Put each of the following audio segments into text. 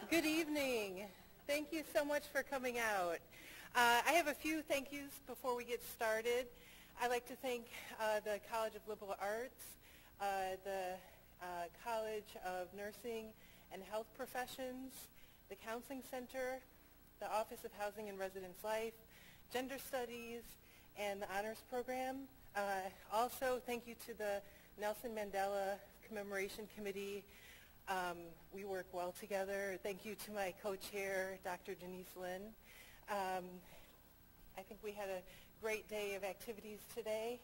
Good evening. Thank you so much for coming out. I have a few thank yous before we get started. I'd like to thank the College of Liberal Arts, the College of Nursing and Health Professions, the Counseling Center, the Office of Housing and Residence Life, Gender Studies, and the Honors Program. Also, thank you to the Nelson Mandela Commemoration Committee. We work well together. Thank you to my co-chair, Dr. Denise Lynn. I think we had a great day of activities today.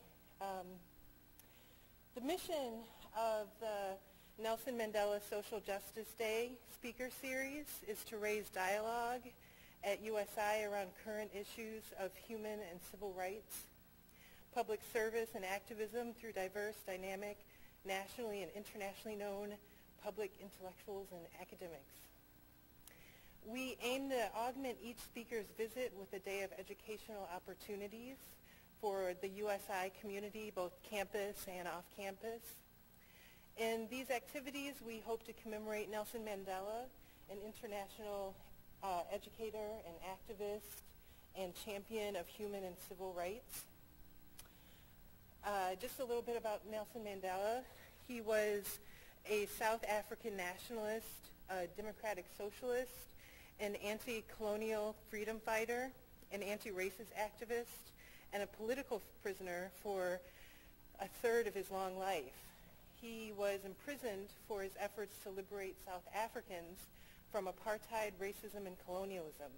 The mission of the Nelson Mandela Social Justice Day speaker series is to raise dialogue at USI around current issues of human and civil rights, public service and activism through diverse, dynamic, nationally and internationally known public intellectuals and academics. We aim to augment each speaker's visit with a day of educational opportunities for the USI community, both campus and off-campus. In these activities, we hope to commemorate Nelson Mandela, an international educator and activist and champion of human and civil rights. Just a little bit about Nelson Mandela. He was a South African nationalist, a democratic socialist, an anti-colonial freedom fighter, an anti-racist activist, and a political prisoner for a third of his long life. He was imprisoned for his efforts to liberate South Africans from apartheid, racism, and colonialism.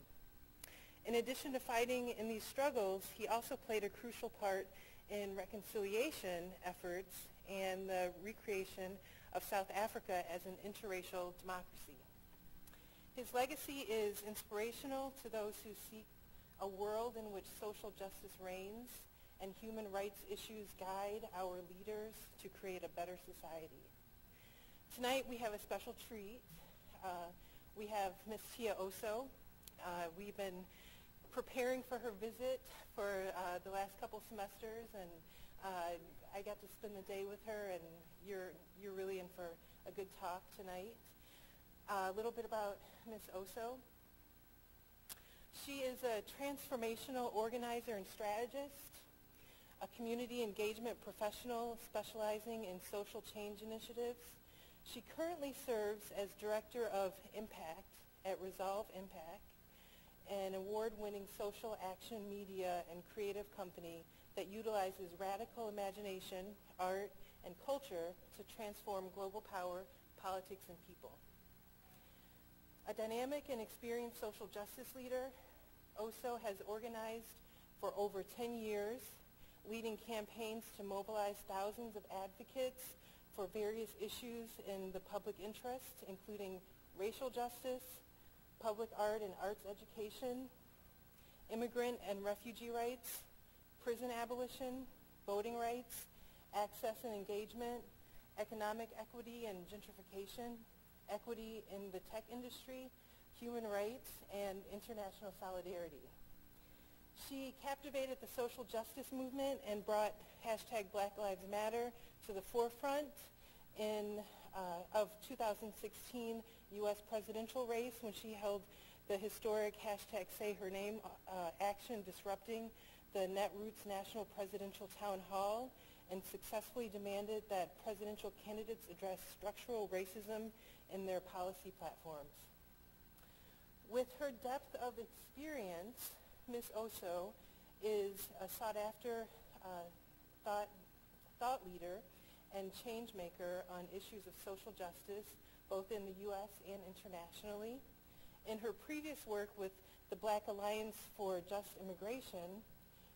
In addition to fighting in these struggles, he also played a crucial part in reconciliation efforts and the recreation of South Africa as an interracial democracy. His legacy is inspirational to those who seek a world in which social justice reigns and human rights issues guide our leaders to create a better society. Tonight we have a special treat. We have Ms. Tia Oso. We've been preparing for her visit for the last couple semesters, and I got to spend the day with her, and you're really in for a good talk tonight. A little bit about Ms. Oso. She is a transformational organizer and strategist, a community engagement professional specializing in social change initiatives. She currently serves as Director of Impact at Resolve Impact, an award-winning social action media and creative company that utilizes radical imagination, art, and culture to transform global power, politics, and people. A dynamic and experienced social justice leader, Oso has organized for over 10 years, leading campaigns to mobilize thousands of advocates for various issues in the public interest, including racial justice, public art and arts education, immigrant and refugee rights, prison abolition, voting rights, access and engagement, economic equity and gentrification, equity in the tech industry, human rights, and international solidarity. She captivated the social justice movement and brought hashtag Black Lives Matter to the forefront of 2016 U.S. presidential race when she held the historic hashtag Say Her Name action disrupting the Netroots National Presidential Town Hall and successfully demanded that presidential candidates address structural racism in their policy platforms. With her depth of experience, Ms. Oso is a sought-after thought leader and change maker on issues of social justice, both in the U.S. and internationally. In her previous work with the Black Alliance for Just Immigration,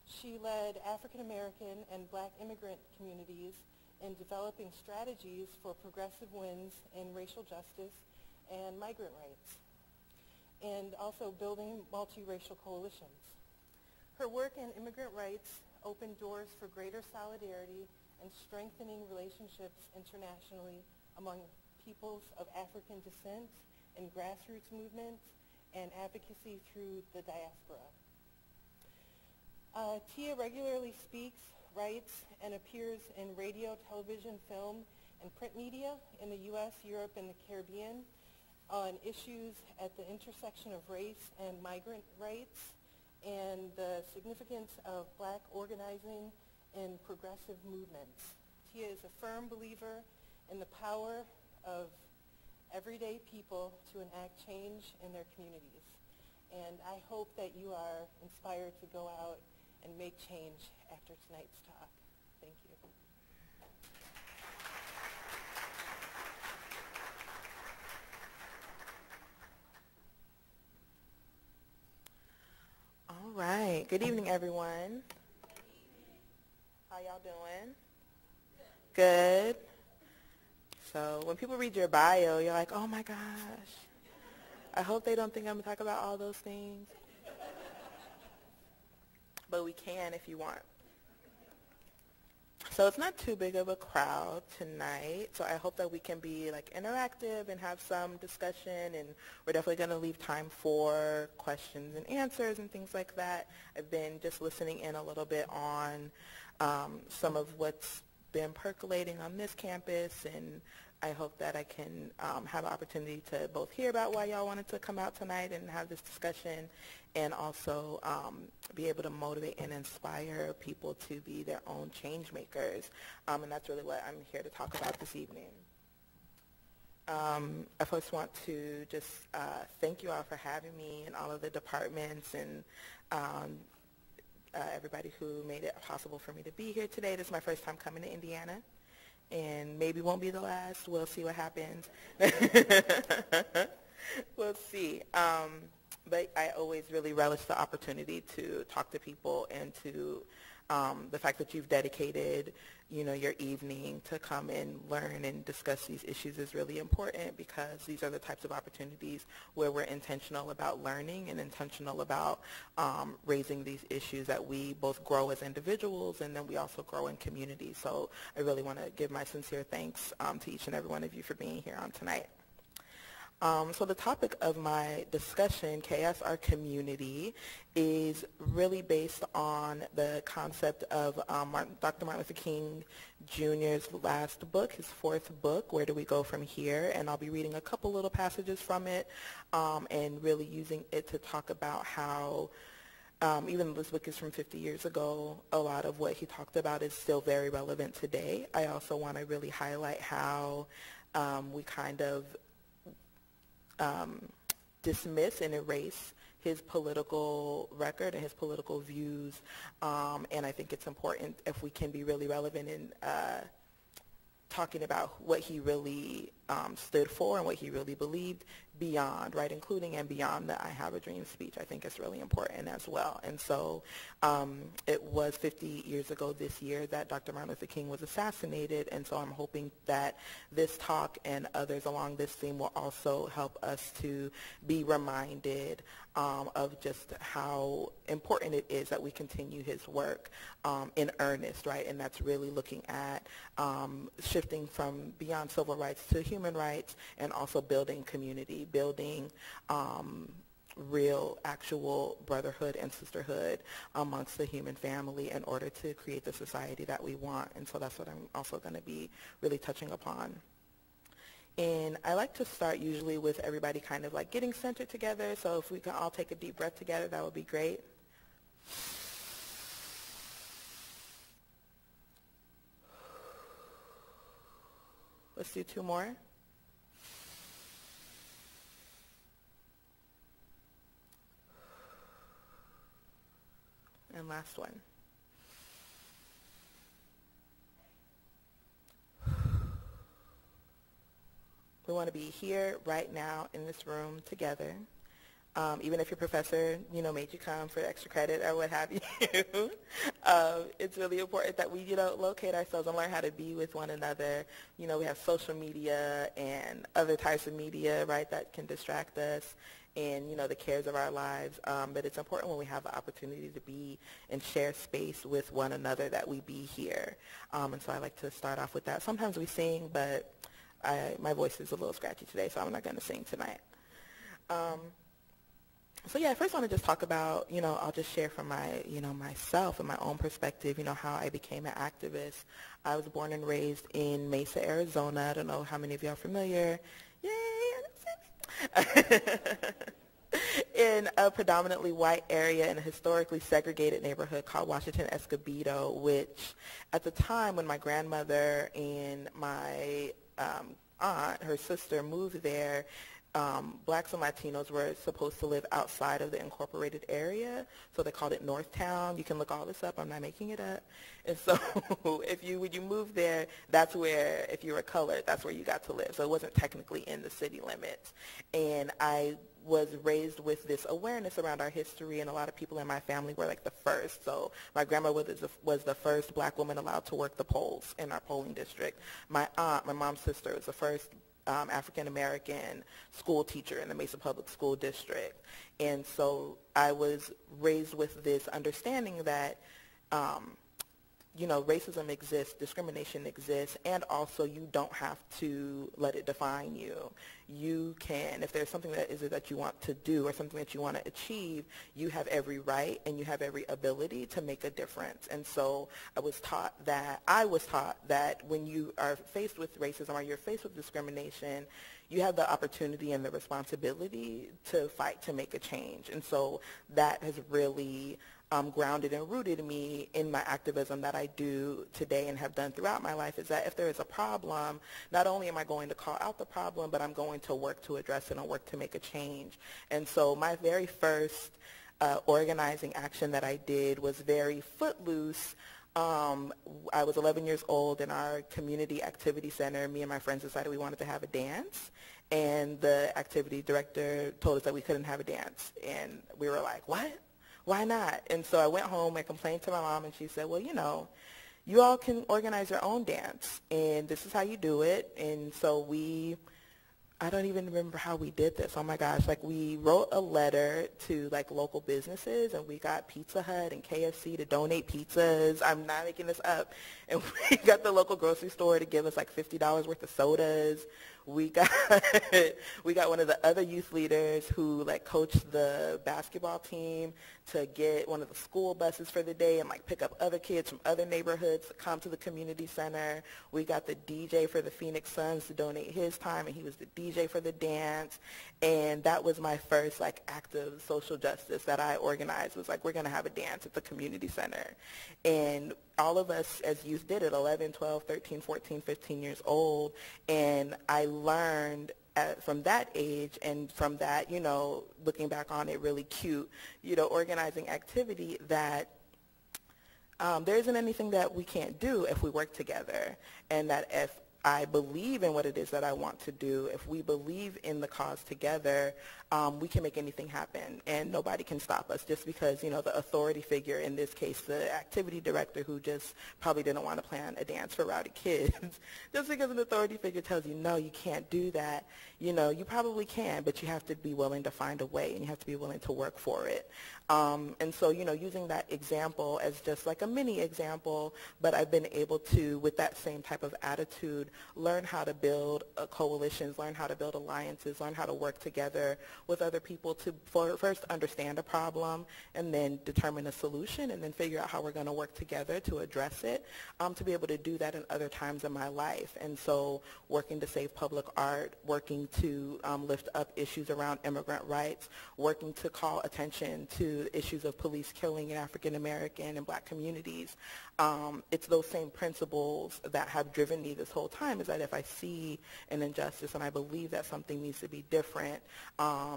she led African American and Black immigrant communities in developing strategies for progressive wins in racial justice and migrant rights, and also building multiracial coalitions. Her work in immigrant rights opened doors for greater solidarity and strengthening relationships internationally among peoples of African descent in grassroots movements and advocacy through the diaspora. Tia regularly speaks, writes, and appears in radio, television, film, and print media in the U.S., Europe, and the Caribbean, on issues at the intersection of race and migrant rights and the significance of black organizing in progressive movements. Tia is a firm believer in the power of everyday people to enact change in their communities. And I hope that you are inspired to go out and make change after tonight's talk. Thank you. All right. Good evening, everyone. How y'all doing? Good. So when people read your bio, you're like, oh my gosh. I hope they don't think I'm going to talk about all those things. But we can if you want. So it's not too big of a crowd tonight, so I hope that we can be like interactive and have some discussion, and we're definitely going to leave time for questions and answers and things like that. I've been just listening in a little bit on some of what's been percolating on this campus, and I hope that I can have an opportunity to both hear about why y'all wanted to come out tonight and have this discussion, and also be able to motivate and inspire people to be their own change makers. And that's really what I'm here to talk about this evening. I first want to just thank you all for having me, and all of the departments and everybody who made it possible for me to be here today. This is my first time coming to Indiana, and maybe won't be the last. We'll see what happens. We'll see. But I always really relish the opportunity to talk to people, and to the fact that you've dedicated, your evening to come and learn and discuss these issues is really important, because these are the types of opportunities where we're intentional about learning and intentional about raising these issues, that we both grow as individuals and then we also grow in community. So I really want to give my sincere thanks to each and every one of you for being here on tonight. So the topic of my discussion, KS Our Community, is really based on the concept of Dr. Martin Luther King Jr.'s last book, his fourth book, Where Do We Go From Here? And I'll be reading a couple little passages from it, and really using it to talk about how even though this book is from 50 years ago, a lot of what he talked about is still very relevant today. I also want to really highlight how we kind of dismiss and erase his political record and his political views, and I think it's important, if we can be really relevant in talking about what he really stood for and what he really believed beyond, right, including and beyond the I Have a Dream speech. I think it's really important as well. And so it was 50 years ago this year that Dr. Martin Luther King was assassinated, and so I'm hoping that this talk and others along this theme will also help us to be reminded of just how important it is that we continue his work in earnest, right? And that's really looking at shifting from beyond civil rights to human rights, and also building community, building real, actual brotherhood and sisterhood amongst the human family in order to create the society that we want. And so that's what I'm also going to be really touching upon. And I like to start usually with everybody kind of like getting centered together. So if we can all take a deep breath together, that would be great. Let's do two more. And last one. We want to be here right now in this room together. Even if your professor, made you come for extra credit or what have you. It's really important that we, locate ourselves and learn how to be with one another. We have social media and other types of media, right, that can distract us and, the cares of our lives. But it's important when we have the opportunity to be and share space with one another that we be here. And so I like to start off with that. Sometimes we sing, but my voice is a little scratchy today, so I'm not going to sing tonight. So yeah, I first want to just talk about, I'll just share from my, myself and my own perspective, how I became an activist. I was born and raised in Mesa, Arizona. I don't know how many of y'all are familiar. Yay! in a predominantly white area in a historically segregated neighborhood called Washington Escobedo, which at the time when my grandmother and my aunt, her sister, moved there, blacks and Latinos were supposed to live outside of the incorporated area, so they called it Northtown. You can look all this up. I'm not making it up. And so when you moved there, that's where, if you were colored, that's where you got to live. So it wasn't technically in the city limits. And I was raised with this awareness around our history, and a lot of people in my family were like the first. So my grandma was the first black woman allowed to work the polls in our polling district. My aunt, my mom's sister, was the first African-American school teacher in the Mesa Public School District. And so I was raised with this understanding that, racism exists, discrimination exists, and also you don't have to let it define you. You can, if there's something that you want to do or something that you want to achieve, you have every right and you have every ability to make a difference. And so I was taught that when you are faced with racism or you're faced with discrimination, you have the opportunity and the responsibility to fight to make a change. And so that has really grounded and rooted me in my activism that I do today and have done throughout my life, is that if there is a problem, not only am I going to call out the problem, but I'm going to work to address it and work to make a change. And so my very first organizing action that I did was very footloose. I was 11 years old in our community activity center. Me and my friends decided we wanted to have a dance, and the activity director told us that we couldn't have a dance. And we were like, what? Why not? And so I went home and complained to my mom, and she said, well, you all can organize your own dance, and this is how you do it. And so I don't even remember how we did this. Oh my gosh. We wrote a letter to local businesses, and we got Pizza Hut and KFC to donate pizzas. I'm not making this up. And we got the local grocery store to give us $50 worth of sodas. We got one of the other youth leaders who coached the basketball team to get one of the school buses for the day and pick up other kids from other neighborhoods to come to the community center. We got the DJ for the Phoenix Suns to donate his time, and he was the DJ for the dance. And that was my first act of social justice that I organized, was we're going to have a dance at the community center. And all of us as youth did it, 11, 12, 13, 14, 15 years old. And I learned from that age, and from that, looking back on it, really cute, organizing activity, that there isn't anything that we can't do if we work together. And that if I believe in what it is that I want to do, if we believe in the cause together, we can make anything happen, and nobody can stop us just because, the authority figure, in this case, the activity director, who just probably didn't want to plan a dance for rowdy kids, just because an authority figure tells you, no, you can't do that, you probably can, but you have to be willing to find a way, and you have to be willing to work for it. And so, using that example as just a mini example, but I've been able to, with that same type of attitude, learn how to build coalitions, learn how to build alliances, learn how to work together with other people to first understand a problem, and then determine a solution, and then figure out how we're going to work together to address it, to be able to do that in other times in my life. And so working to save public art, working to lift up issues around immigrant rights, working to call attention to issues of police killing in African American and black communities. It's those same principles that have driven me this whole time, is that if I see an injustice and I believe that something needs to be different,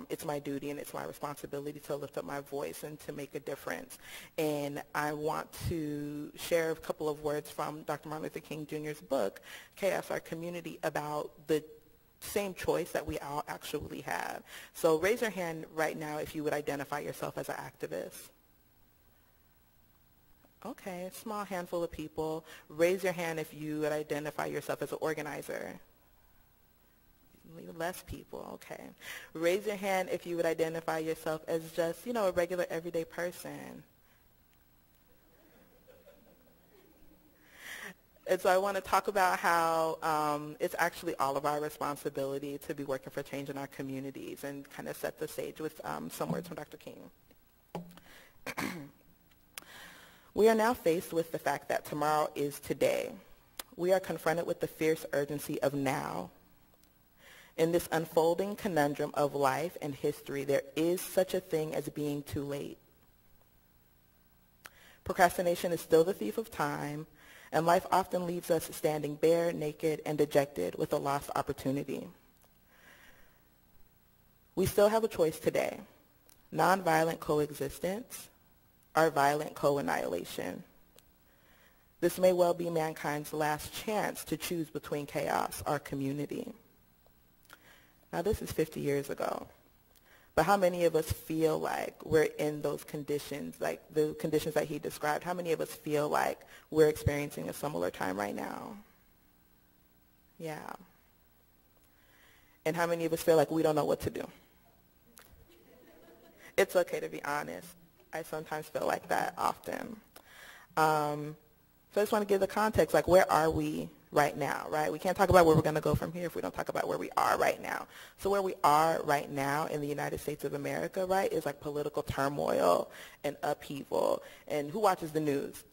it's my duty and it's my responsibility to lift up my voice and to make a difference. And I want to share a couple of words from Dr. Martin Luther King Jr.'s book, Chaos Our Community, about the same choice that we all actually have. So raise your hand right now if you would identify yourself as an activist. Okay, a small handful of people. Raise your hand if you would identify yourself as an organizer. Less people, okay. Raise your hand if you would identify yourself as just, a regular everyday person. And so I want to talk about how it's actually all of our responsibility to be working for change in our communities, and kind of set the stage with some words from Dr. King. We are now faced with the fact that tomorrow is today. We are confronted with the fierce urgency of now. In this unfolding conundrum of life and history, there is such a thing as being too late. Procrastination is still the thief of time, and life often leaves us standing bare, naked, and dejected with a lost opportunity. We still have a choice today: nonviolent coexistence or violent co-annihilation. This may well be mankind's last chance to choose between chaos or community. Now, this is 50 years ago, but how many of us feel like we're in those conditions, like the conditions that he described? How many of us feel like we're experiencing a similar time right now? Yeah. And how many of us feel like we don't know what to do? It's okay to be honest. I sometimes feel like that often. So I just want to give the context, like, where are we right now, right? We can't talk about where we're going to go from here if we don't talk about where we are right now. So where we are right now in the United States of America, right, is like political turmoil and upheaval. And who watches the news?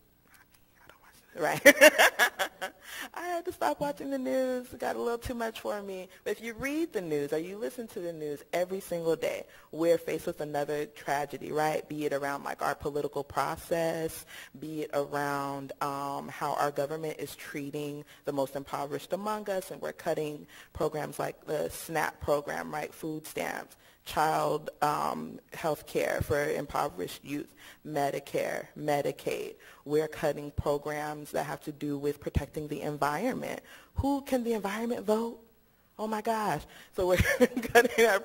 I don't watch it, right? I had to stop watching the news. It got a little too much for me. But if you read the news or you listen to the news every single day, we're faced with another tragedy, right? Be it around like our political process, be it around how our government is treating the most impoverished among us, and we're cutting programs like the SNAP program, right? Food stamps, child health care for impoverished youth, Medicare, Medicaid. We're cutting programs that have to do with protecting the environment. Who can the environment vote? Oh my gosh. So we're cutting our,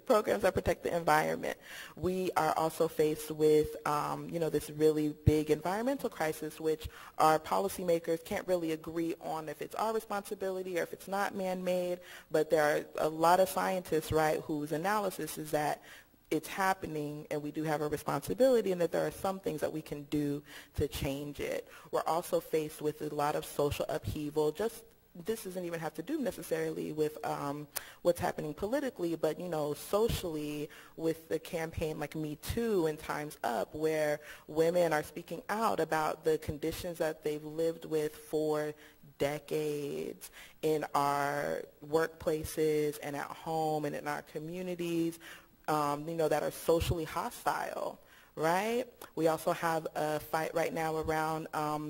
programs that protect the environment. We are also faced with, this really big environmental crisis, which our policymakers can't really agree on if it's our responsibility or if it's not man-made. But there are a lot of scientists, right, whose analysis is that it's happening and we do have a responsibility, and that there are some things that we can do to change it. We're also faced with a lot of social upheaval. This doesn't even have to do necessarily with what's happening politically, but, socially, with the campaign like Me Too and Time's Up, where women are speaking out about the conditions that they've lived with for decades in our workplaces and at home and in our communities, that are socially hostile. Right? We also have a fight right now around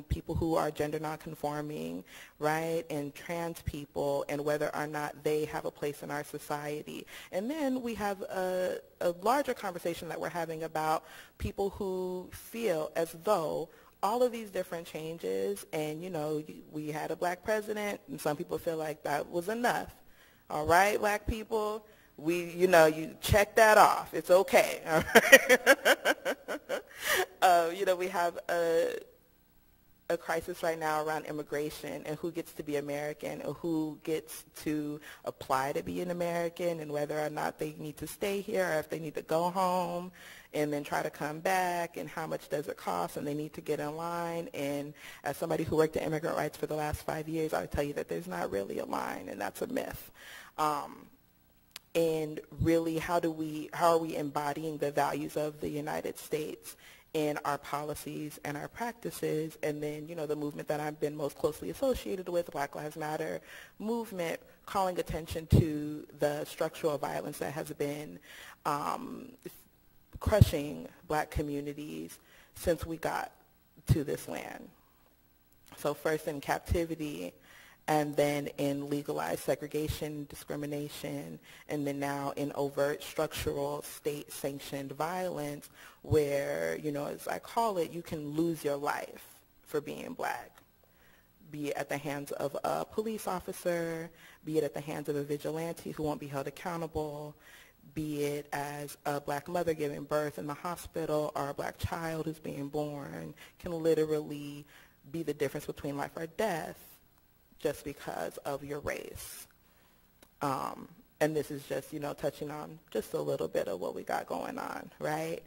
people who are gender nonconforming, right, and trans people, and whether or not they have a place in our society. And then we have a larger conversation that we're having about people who feel as though all of these different changes, and, we had a black president, and some people feel like that was enough. All right, black people? You check that off. It's okay. All right? We have a crisis right now around immigration and who gets to be American or who gets to apply to be an American, and whether or not they need to stay here or if they need to go home and then try to come back, and how much does it cost, and they need to get in line. And as somebody who worked at immigrant rights for the last 5 years, I would tell you that there's not really a line, and that's a myth. And really, how are we embodying the values of the United States in our policies and our practices? And then, the movement that I've been most closely associated with, Black Lives Matter movement, calling attention to the structural violence that has been crushing black communities since we got to this land. So first in captivity, and then in legalized segregation, discrimination, and then now in overt structural state-sanctioned violence where, as I call it, you can lose your life for being black, be it at the hands of a police officer, be it at the hands of a vigilante who won't be held accountable, be it as a black mother giving birth in the hospital, or a black child who's being born, can literally be the difference between life or death just because of your race. And this is just, touching on just a little bit of what we got going on, right?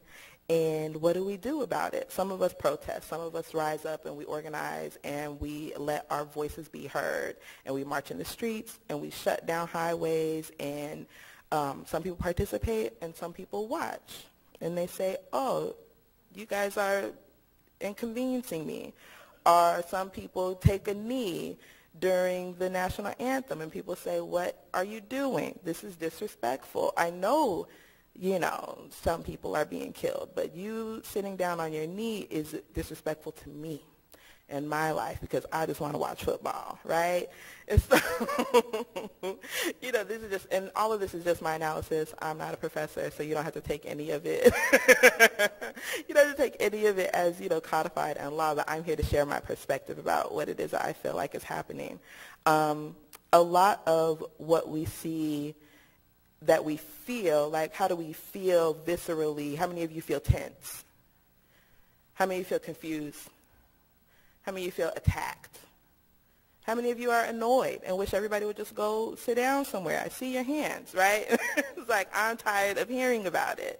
And what do we do about it? Some of us protest. Some of us rise up and we organize and we let our voices be heard. And we march in the streets and we shut down highways. And some people participate and some people watch. And they say, oh, you guys are inconveniencing me. Or some people take a knee during the national anthem, and people say, what are you doing? This is disrespectful. I know, you know, some people are being killed, but you sitting down on your knee is disrespectful to me in my life because I just want to watch football, right? And so, you know, this is just, and all of this is just my analysis. I'm not a professor, so you don't have to take any of it. You don't have to take any of it as, you know, codified in law, but I'm here to share my perspective about what it is that I feel like is happening. A lot of what we see that we feel, like how do we feel viscerally? How many of you feel tense? How many of you feel confused? How many of you feel attacked? How many of you are annoyed and wish everybody would just go sit down somewhere? I see your hands, right? It's like, I'm tired of hearing about it.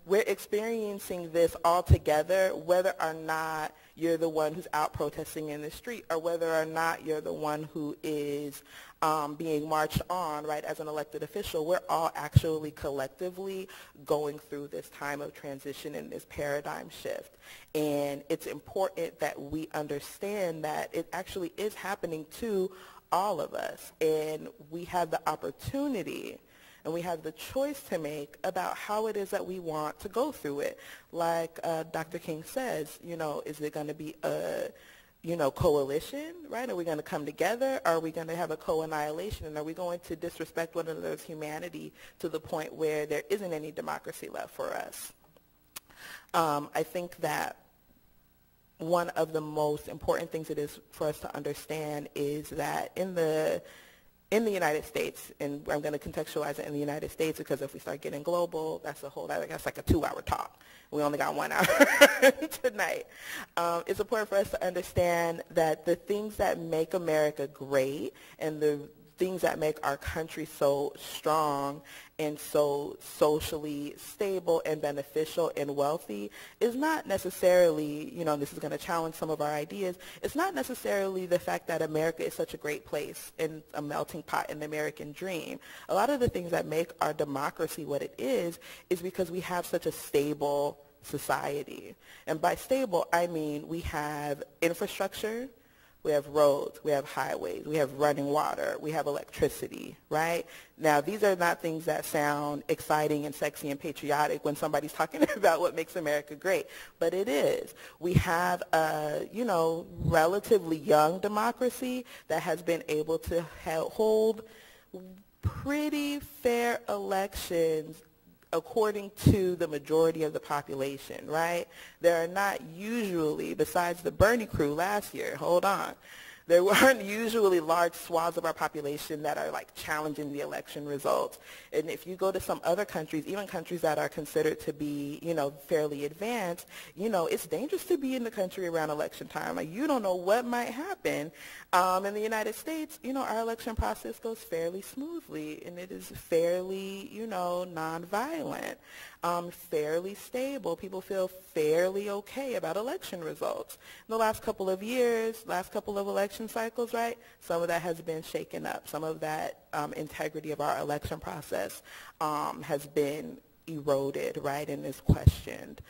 We're experiencing this all together, whether or not you're the one who's out protesting in the street or whether or not you're the one who is being marched on, right, as an elected official. We're all actually collectively going through this time of transition and this paradigm shift. And it's important that we understand that it actually is happening to all of us. And we have the opportunity and we have the choice to make about how it is that we want to go through it. Like Dr. King says, you know, is it going to be a, you know, coalition, right? Are we going to come together? Are we going to have a co-annihilation? And are we going to disrespect one another's humanity to the point where there isn't any democracy left for us? I think that one of the most important things it is for us to understand is that in the United States, and I'm going to contextualize it in the United States because if we start getting global, that's like a 2-hour talk. We only got 1 hour tonight. It's important for us to understand that the things that make America great and the things that make our country so strong and so socially stable and beneficial and wealthy is not necessarily, you know, this is going to challenge some of our ideas, it's not necessarily the fact that America is such a great place and a melting pot in the American dream. A lot of the things that make our democracy what it is because we have such a stable society. And by stable, I mean we have infrastructure, we have roads, we have highways, we have running water, we have electricity, right? Now, these are not things that sound exciting and sexy and patriotic when somebody's talking about what makes America great, but it is. We have a, you know, relatively young democracy that has been able to hold pretty fair elections according to the majority of the population, right? There are not usually, besides the Bernie crew last year, there weren't usually large swaths of our population that are like challenging the election results. And if you go to some other countries, even countries that are considered to be, you know, fairly advanced, you know, it's dangerous to be in the country around election time. Like, you don't know what might happen. In the United States, you know, our election process goes fairly smoothly, and it is fairly, you know, nonviolent, fairly stable. People feel fairly okay about election results. In the last couple of years, last couple of election cycles, right, some of that has been shaken up. Some of that integrity of our election process has been eroded, right, and is questioned.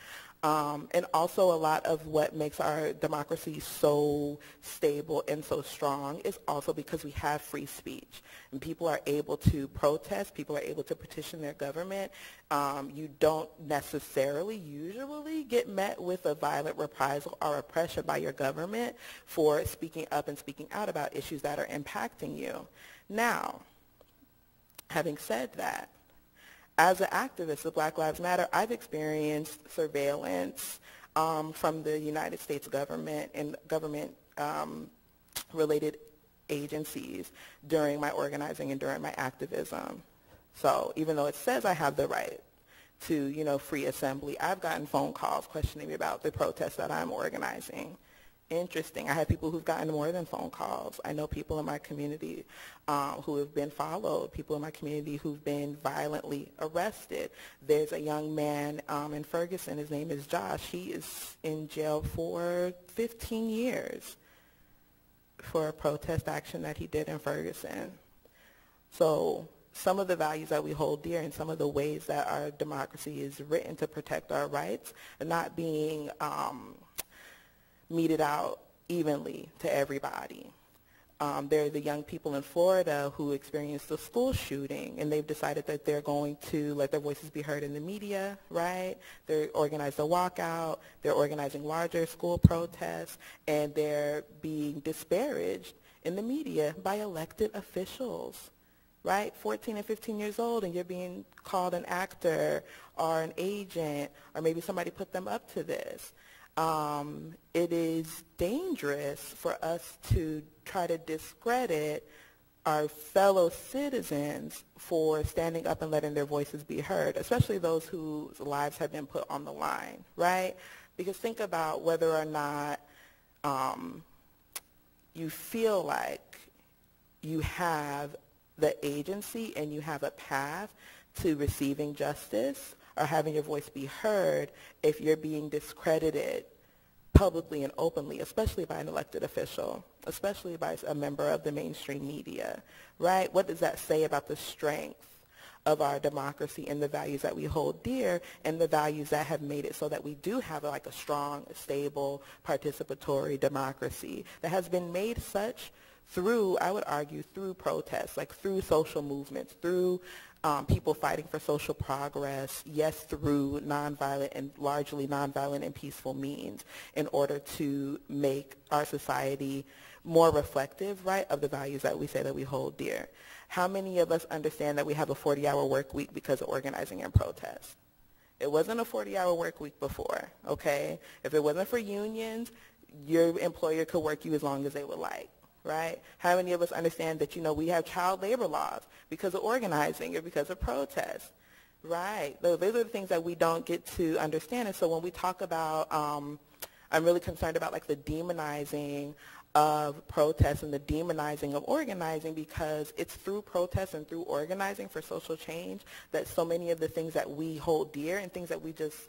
And also a lot of what makes our democracy so stable and so strong is also because we have free speech. And people are able to protest, people are able to petition their government. You don't necessarily usually get met with a violent reprisal or oppression by your government for speaking up and speaking out about issues that are impacting you. Now, having said that, as an activist of Black Lives Matter, I've experienced surveillance from the United States government and government-related agencies during my organizing and during my activism. So even though it says I have the right to, you know, free assembly, I've gotten phone calls questioning me about the protests that I'm organizing. Interesting. I have people who've gotten more than phone calls. I know people in my community who have been followed, people in my community who've been violently arrested. There's a young man in Ferguson, his name is Josh. He is in jail for 15 years for a protest action that he did in Ferguson. So some of the values that we hold dear and some of the ways that our democracy is written to protect our rights are not being meted out evenly to everybody. They're the young people in Florida who experienced the school shooting, and they've decided that they're going to let their voices be heard in the media, right? They're organized a walkout, they're organizing larger school protests, and they're being disparaged in the media by elected officials, right? 14 and 15 years old, and you're being called an actor or an agent, or maybe somebody put them up to this. It is dangerous for us to try to discredit our fellow citizens for standing up and letting their voices be heard, especially those whose lives have been put on the line, right? Because think about whether or not you feel like you have the agency and you have a path to receiving justice or having your voice be heard if you're being discredited publicly and openly, especially by an elected official, especially by a member of the mainstream media, right? What does that say about the strength of our democracy and the values that we hold dear and the values that have made it so that we do have a strong, stable, participatory democracy that has been made such through, I would argue, through protests, through social movements, through people fighting for social progress, yes, through nonviolent and largely nonviolent and peaceful means in order to make our society more reflective, right, of the values that we say that we hold dear. How many of us understand that we have a 40-hour work week because of organizing and protest? It wasn't a 40-hour work week before, okay? If it wasn't for unions, your employer could work you as long as they would like. Right? How many of us understand that, we have child labor laws because of organizing or because of protest? Right. Those are the things that we don't get to understand. And so when we talk about, I'm really concerned about the demonizing of protests and the demonizing of organizing, because it's through protests and through organizing for social change that so many of the things that we hold dear and things that we just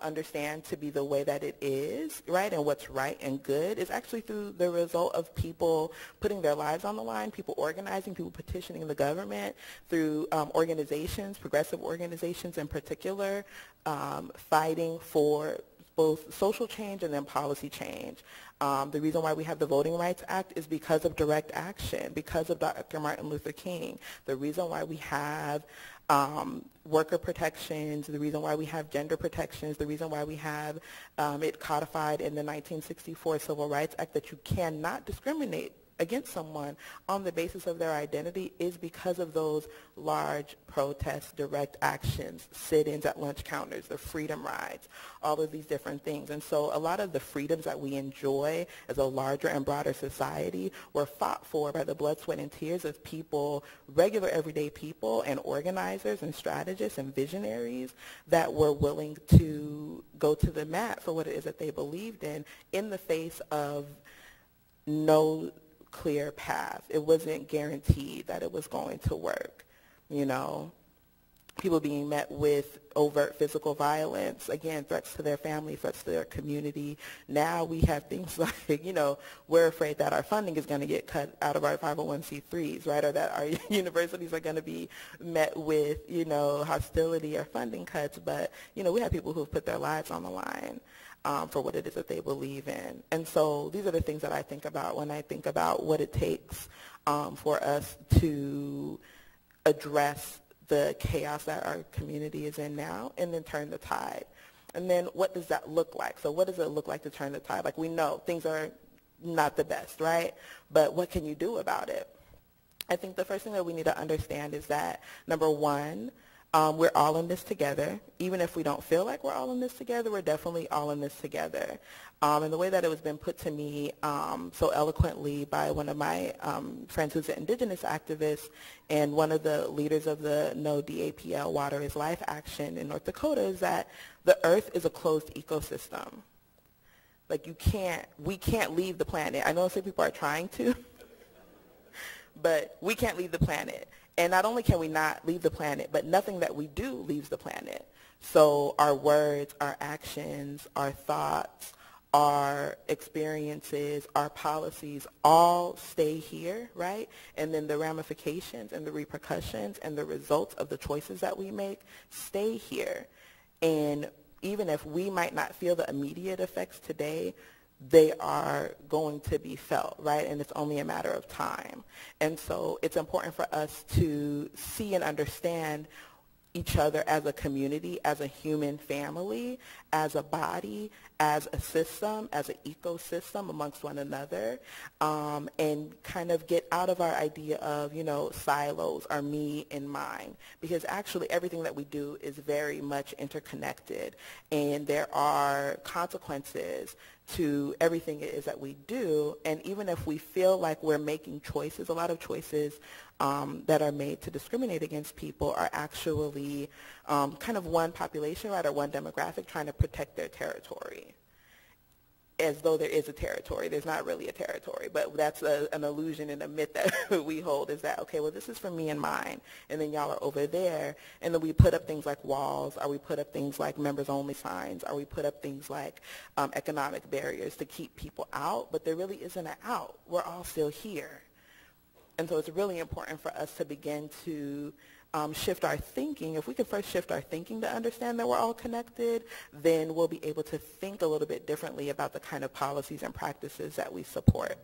understand to be the way that it is, right, and what's right and good is actually through the result of people putting their lives on the line, people organizing, people petitioning the government, through organizations, progressive organizations in particular, fighting for both social change and then policy change. The reason why we have the Voting Rights Act is because of direct action, because of Dr. Martin Luther King. The reason why we have worker protections, the reason why we have gender protections, the reason why we have it codified in the 1964 Civil Rights Act that you cannot discriminate against someone on the basis of their identity is because of those large protests, direct actions, sit-ins at lunch counters, the freedom rides, all of these different things. And so a lot of the freedoms that we enjoy as a larger and broader society were fought for by the blood, sweat, and tears of people, regular everyday people and organizers and strategists and visionaries that were willing to go to the mat for what it is that they believed in the face of no clear path. It wasn't guaranteed that it was going to work, People being met with overt physical violence, again, threats to their family, threats to their community. Now we have things like, we're afraid that our funding is going to get cut out of our 501c3s, right, or that our universities are going to be met with, hostility or funding cuts. But, we have people who have put their lives on the line for what it is that they believe in. And so these are the things that I think about when I think about what it takes for us to address the chaos that our community is in now and then turn the tide. And then what does that look like? So what does it look like to turn the tide? We know things are not the best, right? But what can you do about it? I think the first thing that we need to understand is that, number one, we're all in this together. Even if we don't feel like we're all in this together, we're definitely all in this together. And the way that it was been put to me so eloquently by one of my friends who's an indigenous activist and one of the leaders of the No DAPL Water is Life action in North Dakota is that the earth is a closed ecosystem. We can't leave the planet. I know some people are trying to, but we can't leave the planet. And not only can we not leave the planet, but nothing that we do leaves the planet. So our words, our actions, our thoughts, our experiences, our policies all stay here, right? And then the ramifications and the repercussions and the results of the choices that we make stay here. And even if we might not feel the immediate effects today, they are going to be felt, right? And it's only a matter of time. And so it's important for us to see and understand each other as a community, as a human family, as a body, as a system, as an ecosystem amongst one another, and kind of get out of our idea of, silos or me and mine, because actually everything that we do is very much interconnected, and there are consequences to everything it is that we do. And even if we feel like we're making choices, a lot of choices that are made to discriminate against people are actually kind of one population, right, or one demographic trying to protect their territory, as though there is a territory. There's not really a territory, but that's an illusion and a myth that we hold, is that, okay, well, this is for me and mine, and then y'all are over there. And then we put up things like walls, or we put up things like members-only signs, or we put up things like economic barriers to keep people out, but there really isn't an out. We're all still here. And so it's really important for us to begin to shift our thinking. If we can first shift our thinking to understand that we're all connected, then we'll be able to think a little bit differently about the kind of policies and practices that we support.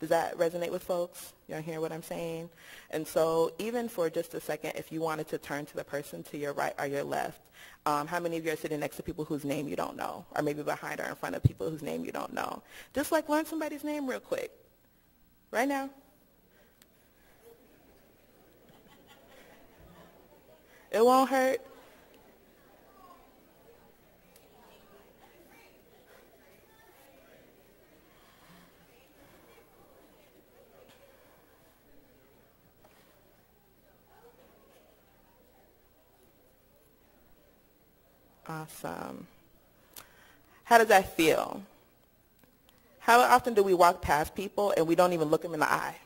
Does that resonate with folks? Y'all hear what I'm saying? And so even for just a second, if you wanted to turn to the person to your right or your left, how many of you are sitting next to people whose name you don't know, or maybe behind or in front of people whose name you don't know? Just like learn somebody's name real quick, right now. It won't hurt. Awesome. How does that feel? How often do we walk past people and we don't even look them in the eye?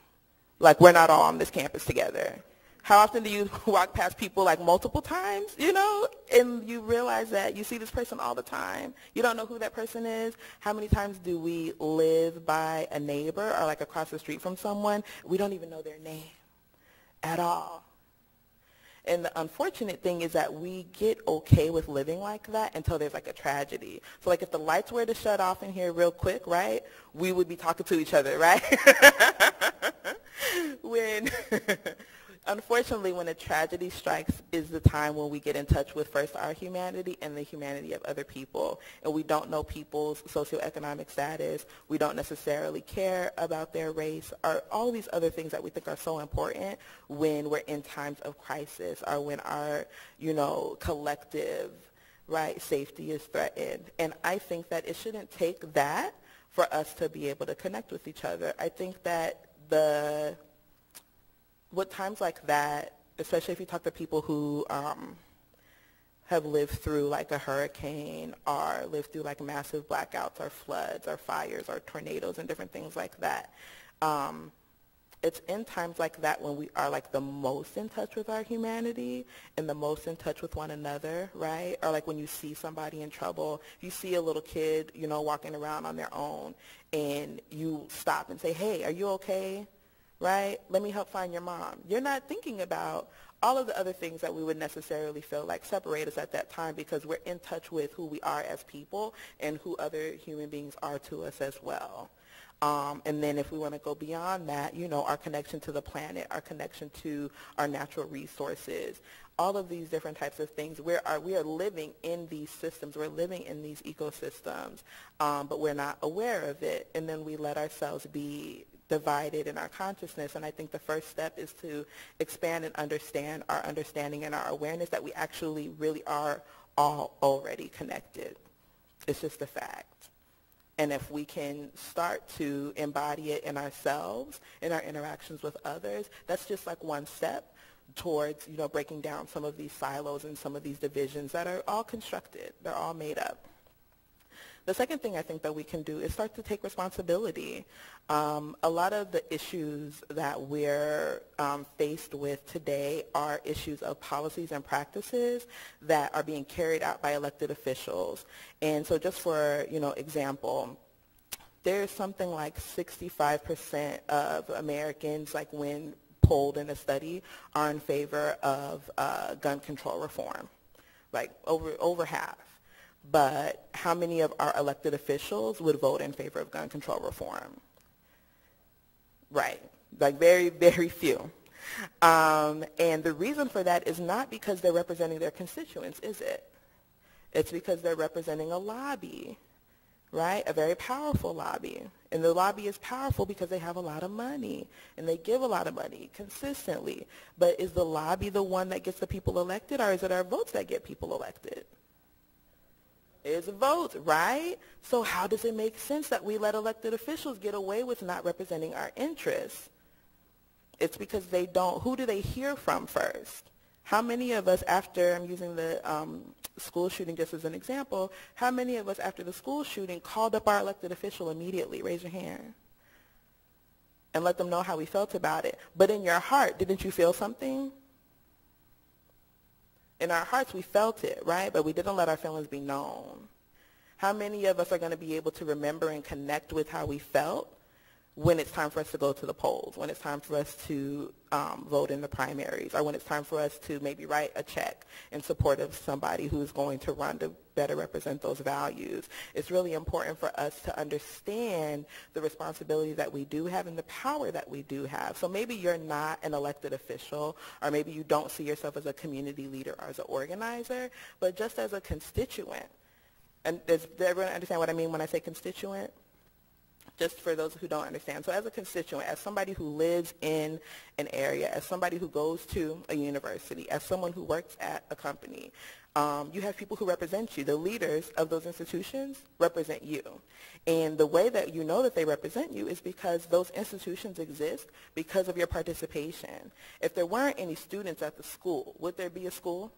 Like we're not all on this campus together. How often do you walk past people like multiple times, and you realize that you see this person all the time. You don't know who that person is. How many times do we live by a neighbor or like across the street from someone? We don't even know their name at all. And the unfortunate thing is that we get okay with living like that until there's like a tragedy. So like if the lights were to shut off in here real quick, right, we would be talking to each other, right? Unfortunately, when a tragedy strikes is the time when we get in touch with first our humanity and the humanity of other people. And we don't know people's socioeconomic status. We don't necessarily care about their race or all these other things that we think are so important when we're in times of crisis or when our, collective, right, safety is threatened. And I think that it shouldn't take that for us to be able to connect with each other. I think that what times like that, especially if you talk to people who have lived through like a hurricane or lived through like massive blackouts or floods or fires or tornadoes and different things like that, it's in times like that when we are like the most in touch with our humanity and the most in touch with one another, right? Or like when you see somebody in trouble, you see a little kid, walking around on their own, and you stop and say, hey, are you okay? Right? Let me help find your mom. You're not thinking about all of the other things that we would necessarily feel like separate us at that time, because we're in touch with who we are as people and who other human beings are to us as well. And then if we want to go beyond that, our connection to the planet, our connection to our natural resources, all of these different types of things. We are living in these systems. We're living in these ecosystems, but we're not aware of it. And then we let ourselves be divided in our consciousness. And I think the first step is to expand and understand our understanding and our awareness that we actually really are all already connected. It's just a fact. And if we can start to embody it in ourselves, in our interactions with others, that's just like one step towards, breaking down some of these silos and some of these divisions that are all constructed. They're all made up. The second thing I think that we can do is start to take responsibility. A lot of the issues that we're faced with today are issues of policies and practices that are being carried out by elected officials. And so just for, example, there's something like 65% of Americans, like when polled in a study, are in favor of gun control reform, like over half. but how many of our elected officials would vote in favor of gun control reform? Right, like very, very few. And the reason for that is not because they're representing their constituents, is it? It's because they're representing a lobby, right? A very powerful lobby. And the lobby is powerful because they have a lot of money, and they give a lot of money consistently. But is the lobby the one that gets the people elected, or is it our votes that get people elected? It's votes, right? So how does it make sense that we let elected officials get away with not representing our interests? It's because they don't. Who do they hear from first? How many of us after, I'm using the school shooting just as an example, how many of us after the school shooting called up our elected official immediately? Raise your hand. And let them know how we felt about it. But in your heart, didn't you feel something? In our hearts, we felt it, right? But we didn't let our feelings be known. How many of us are going to be able to remember and connect with how we felt when it's time for us to go to the polls, when it's time for us to vote in the primaries, or when it's time for us to maybe write a check in support of somebody who's going to run to better represent those values? It's really important for us to understand the responsibility that we do have and the power that we do have. So maybe you're not an elected official, or maybe you don't see yourself as a community leader or as an organizer, but just as a constituent. And does everyone understand what I mean when I say constituent? Just for those who don't understand. So as a constituent, as somebody who lives in an area, as somebody who goes to a university, as someone who works at a company, you have people who represent you. The leaders of those institutions represent you. And the way that you know that they represent you is because those institutions exist because of your participation. If there weren't any students at the school, would there be a school?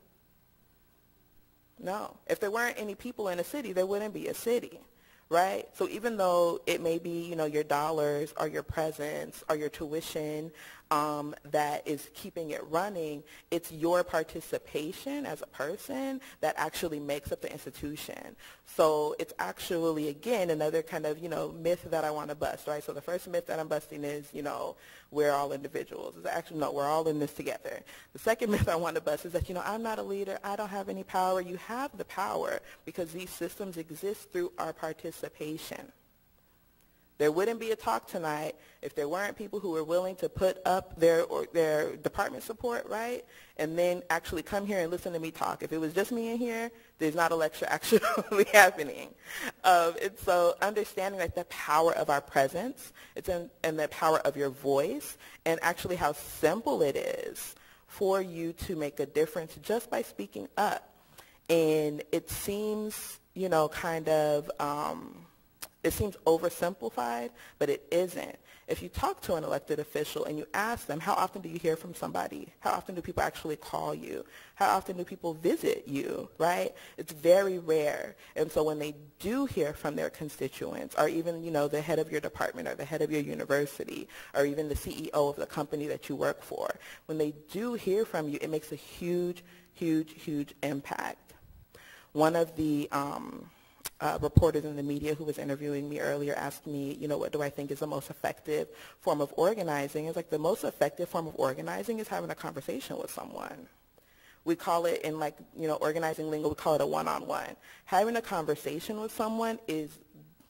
No. If there weren't any people in a city, there wouldn't be a city. Right? So even though it may be, you know, your dollars or your presence or your tuition that is keeping it running, it's your participation as a person that actually makes up the institution. So it's actually, again, another kind of, you know, myth that I want to bust, right? So the first myth that I'm busting is, you know, we're all individuals. It's actually, no, we're all in this together. The second myth I want to bust is that, you know, I'm not a leader. I don't have any power. You have the power because these systems exist through our participation. There wouldn't be a talk tonight if there weren't people who were willing to put up their department support, right? And then actually come here and listen to me talk. If it was just me in here, there's not a lecture actually happening. And so understanding like the power of our presence, and the power of your voice, and actually how simple it is for you to make a difference just by speaking up. And it seems, you know, kind of, it seems oversimplified, but it isn't. If you talk to an elected official and you ask them, how often do you hear from somebody? How often do people actually call you? How often do people visit you, right? It's very rare. And so when they do hear from their constituents, or even, you know, the head of your department or the head of your university, or even the CEO of the company that you work for, when they do hear from you, it makes a huge, huge, huge impact. One of the reporters in the media who was interviewing me earlier asked me, you know, what do I think is the most effective form of organizing? It's like the most effective form of organizing is having a conversation with someone. We call it in like, you know, organizing lingo, we call it a one-on-one. Having a conversation with someone is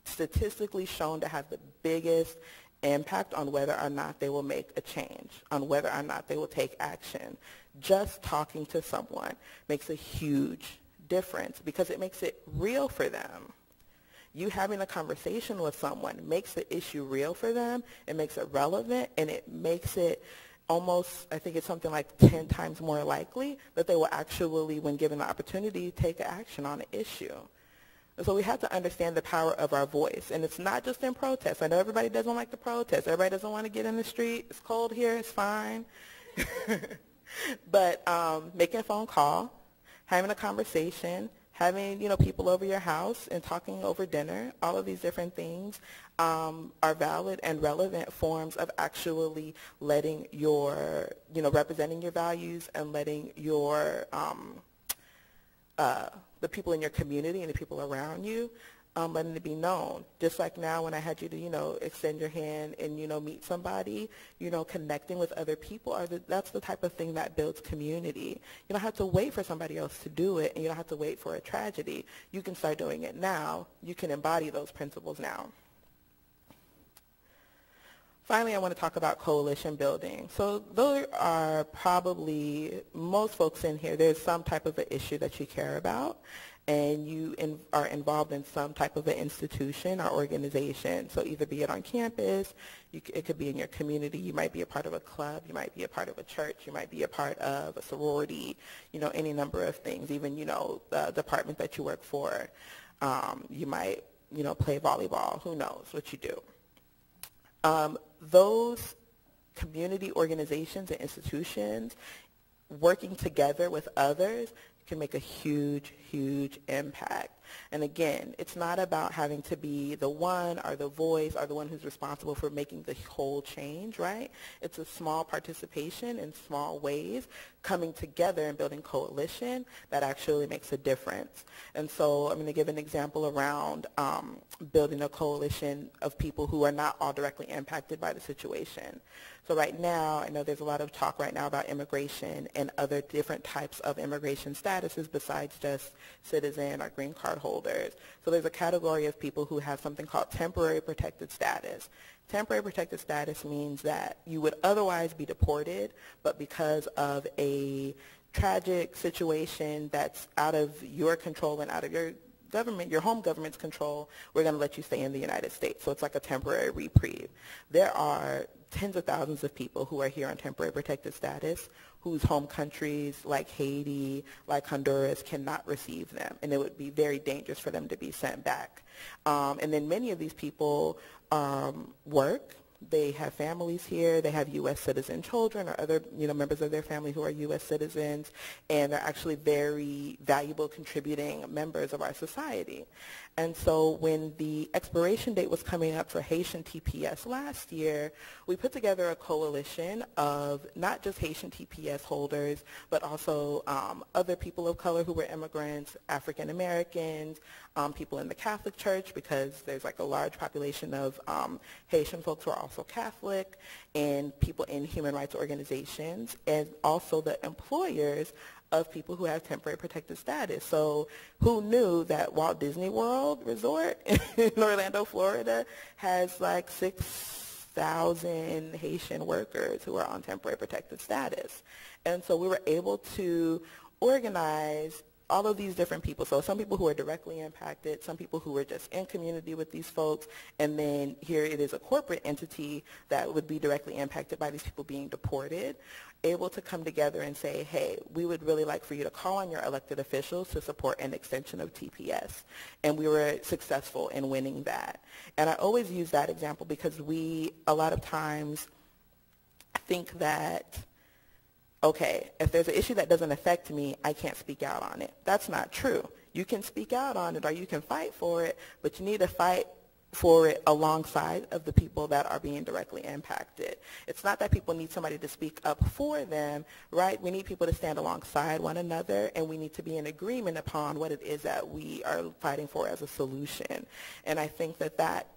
statistically shown to have the biggest impact on whether or not they will make a change, on whether or not they will take action. Just talking to someone makes a huge difference because it makes it real for them. You having a conversation with someone makes the issue real for them, it makes it relevant, and it makes it almost, I think it's something like 10 times more likely that they will actually, when given the opportunity, take action on an issue. And so we have to understand the power of our voice, and it's not just in protests. I know everybody doesn't like the protests. Everybody doesn't want to get in the street. It's cold here. It's fine. But making a phone call, having a conversation, having, you know, people over your house and talking over dinner, all of these different things are valid and relevant forms of actually letting your, you know, representing your values and letting your, the people in your community and the people around you letting it be known. Just like now when I had you to, extend your hand and, meet somebody, connecting with other people, that's the type of thing that builds community. You don't have to wait for somebody else to do it, and you don't have to wait for a tragedy. You can start doing it now. You can embody those principles now. Finally, I want to talk about coalition building. So those are probably, most folks in here, there's some type of an issue that you care about, and you are involved in some type of an institution or organization. So either be it on campus, it could be in your community, you might be a part of a club, you might be a part of a church, you might be a part of a sorority, any number of things, even, the department that you work for. You might, play volleyball, who knows what you do. Those community organizations and institutions working together with others can make a huge, huge impact. And again, it's not about having to be the one or the voice or the one who's responsible for making the whole change, right? It's a small participation in small ways coming together and building coalition that actually makes a difference. And so I'm going to give an example around building a coalition of people who are not all directly impacted by the situation. So right now, I know there's a lot of talk right now about immigration and other different types of immigration statuses besides just citizen or green card holders. So there's a category of people who have something called temporary protected status. Temporary protected status means that you would otherwise be deported, but because of a tragic situation that's out of your control and out of your government, your home government's control, we're going to let you stay in the United States. So it's like a temporary reprieve. There are tens of thousands of people who are here on temporary protected status whose home countries like Haiti, like Honduras cannot receive them, and it would be very dangerous for them to be sent back. And then many of these people work. They have families here. They have U.S. citizen children or other, members of their family who are U.S. citizens, and they're actually very valuable contributing members of our society. And so when the expiration date was coming up for Haitian TPS last year, we put together a coalition of not just Haitian TPS holders, but also other people of color who were immigrants, African Americans, people in the Catholic Church, because there's like a large population of Haitian folks who are also Catholic, and people in human rights organizations, and also the employers of people who have temporary protected status. So who knew that Walt Disney World Resort in Orlando, Florida has like 6,000 Haitian workers who are on temporary protected status. And so we were able to organize all of these different people. So some people who are directly impacted, some people who are just in community with these folks, and then here it is a corporate entity that would be directly impacted by these people being deported, able to come together and say, hey, we would really like for you to call on your elected officials to support an extension of TPS. And we were successful in winning that. And I always use that example because we, a lot of times, think that, okay, if there's an issue that doesn't affect me, I can't speak out on it. That's not true. You can speak out on it or you can fight for it, but you need to fight for it alongside of the people that are being directly impacted. It's not that people need somebody to speak up for them, right? We need people to stand alongside one another, and we need to be in agreement upon what it is that we are fighting for as a solution. And I think that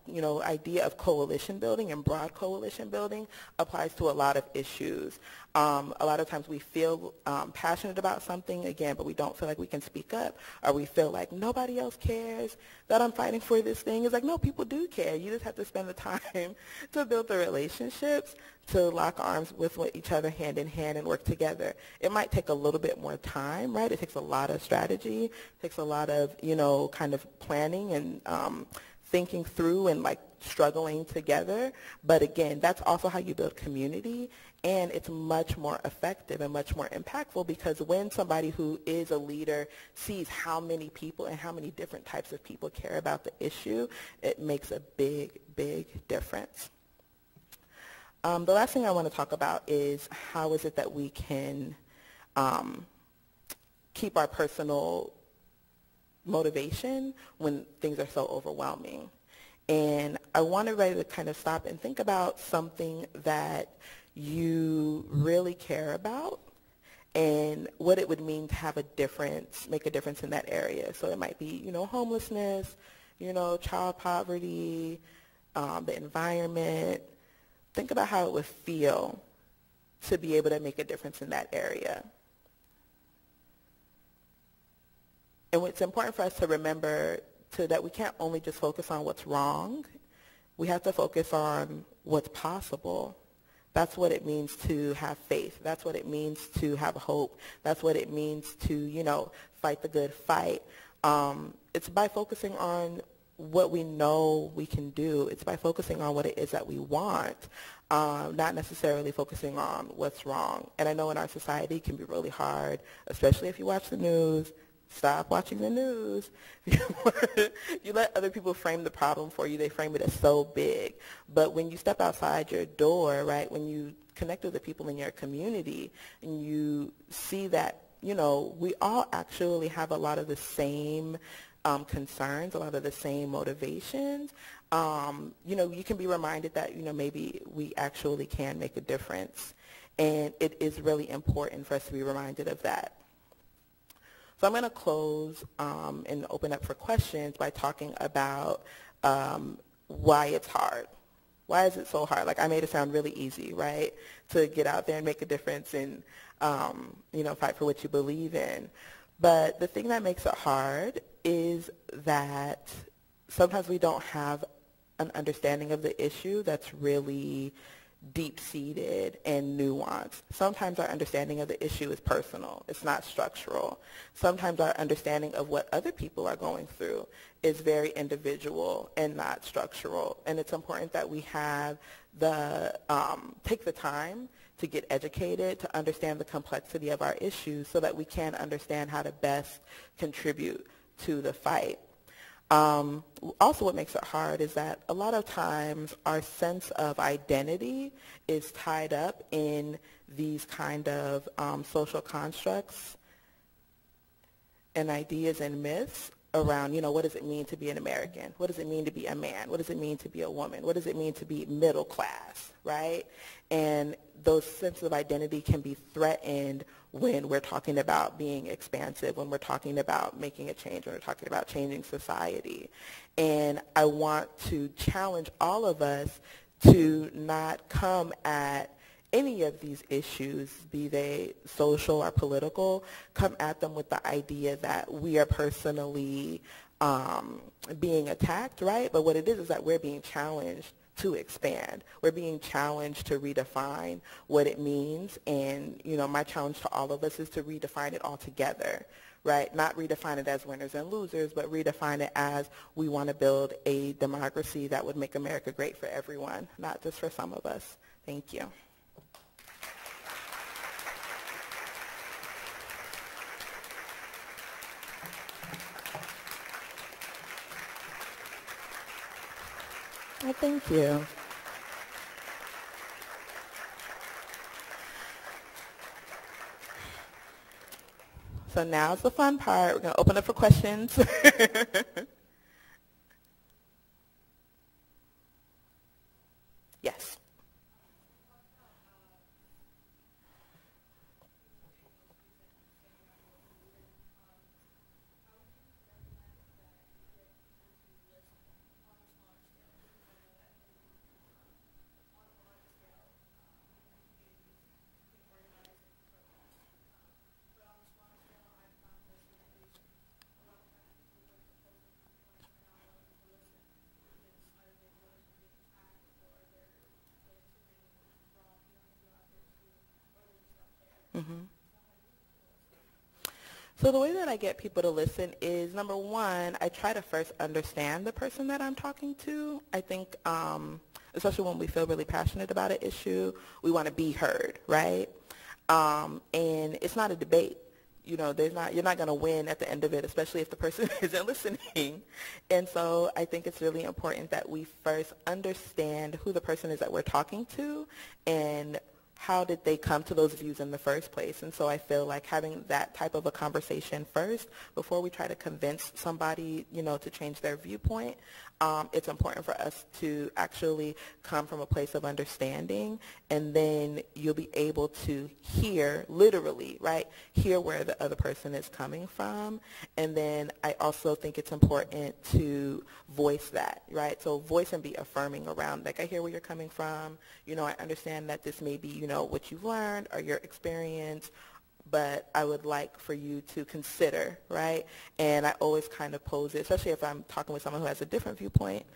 idea of coalition building and broad coalition building applies to a lot of issues. A lot of times we feel passionate about something, again, but we don't feel like we can speak up, or we feel like nobody else cares that I'm fighting for this thing. It's like, no, people do care. You just have to spend the time to build the relationships, to lock arms with each other hand in hand and work together. It might take a little bit more time, right? It takes a lot of strategy. It takes a lot of, kind of planning and thinking through and like struggling together. But again, that's also how you build community, and it's much more effective and much more impactful because when somebody who is a leader sees how many people and how many different types of people care about the issue, it makes a big, big difference. The last thing I want to talk about is how is it that we can keep our personal motivation when things are so overwhelming. And I want everybody to kind of stop and think about something that you really care about and what it would mean to have a difference, make a difference in that area. So it might be, homelessness, you know, child poverty, the environment. Think about how it would feel to be able to make a difference in that area. And it's important for us to remember that we can't only just focus on what's wrong. We have to focus on what's possible. That's what it means to have faith. That's what it means to have hope. That's what it means to, you know, fight the good fight. It's by focusing on what we know we can do. It's by focusing on what it is that we want, not necessarily focusing on what's wrong. And I know in our society it can be really hard, especially if you watch the news. Stop watching the news. You let other people frame the problem for you. They frame it as so big. But when you step outside your door, right, when you connect with the people in your community and you see that, you know, we all actually have a lot of the same concerns, a lot of the same motivations, you know, you can be reminded that, you know, maybe we actually can make a difference. And it is really important for us to be reminded of that. So I'm going to close and open up for questions by talking about why it's hard. Why is it so hard? Like, I made it sound really easy, right, to get out there and make a difference and, you know, fight for what you believe in. But the thing that makes it hard is that sometimes we don't have an understanding of the issue that's really deep-seated and nuanced. Sometimes our understanding of the issue is personal. It's not structural. Sometimes our understanding of what other people are going through is very individual and not structural. And it's important that we have take the time to get educated, to understand the complexity of our issues so that we can understand how to best contribute to the fight. Also, what makes it hard is that a lot of times our sense of identity is tied up in these kind of social constructs and ideas and myths around, you know, what does it mean to be an American? What does it mean to be a man? What does it mean to be a woman? What does it mean to be middle class, right? And those senses of identity can be threatened when we're talking about being expansive, when we're talking about making a change, when we're talking about changing society. And I want to challenge all of us to not come at any of these issues, be they social or political, come at them with the idea that we are personally being attacked, right? But what it is that we're being challenged to expand. We're being challenged to redefine what it means. And, you know, my challenge to all of us is to redefine it all together, right? Not redefine it as winners and losers, but redefine it as we want to build a democracy that would make America great for everyone, not just for some of us. Thank you. Well, thank you. So now's the fun part. We're going to open up for questions. Yes. Mm-hmm. So the way that I get people to listen is, number one, I try to first understand the person that I'm talking to. I think, especially when we feel really passionate about an issue, we want to be heard, right? And it's not a debate. You know, you're not going to win at the end of it, especially if the person isn't listening. And so I think it's really important that we first understand who the person is that we're talking to and how did they come to those views in the first place. And so I feel like having that type of a conversation first before we try to convince somebody, you know, to change their viewpoint it's important for us to actually come from a place of understanding, and then you'll be able to hear, literally, right, hear where the other person is coming from. And then I also think it's important to voice that, right? So voice and be affirming around, like, I hear where you're coming from. You know, I understand that this may be, you know, what you've learned or your experience, but I would like for you to consider, right? And I always kind of pose it, especially if I'm talking with someone who has a different viewpoint,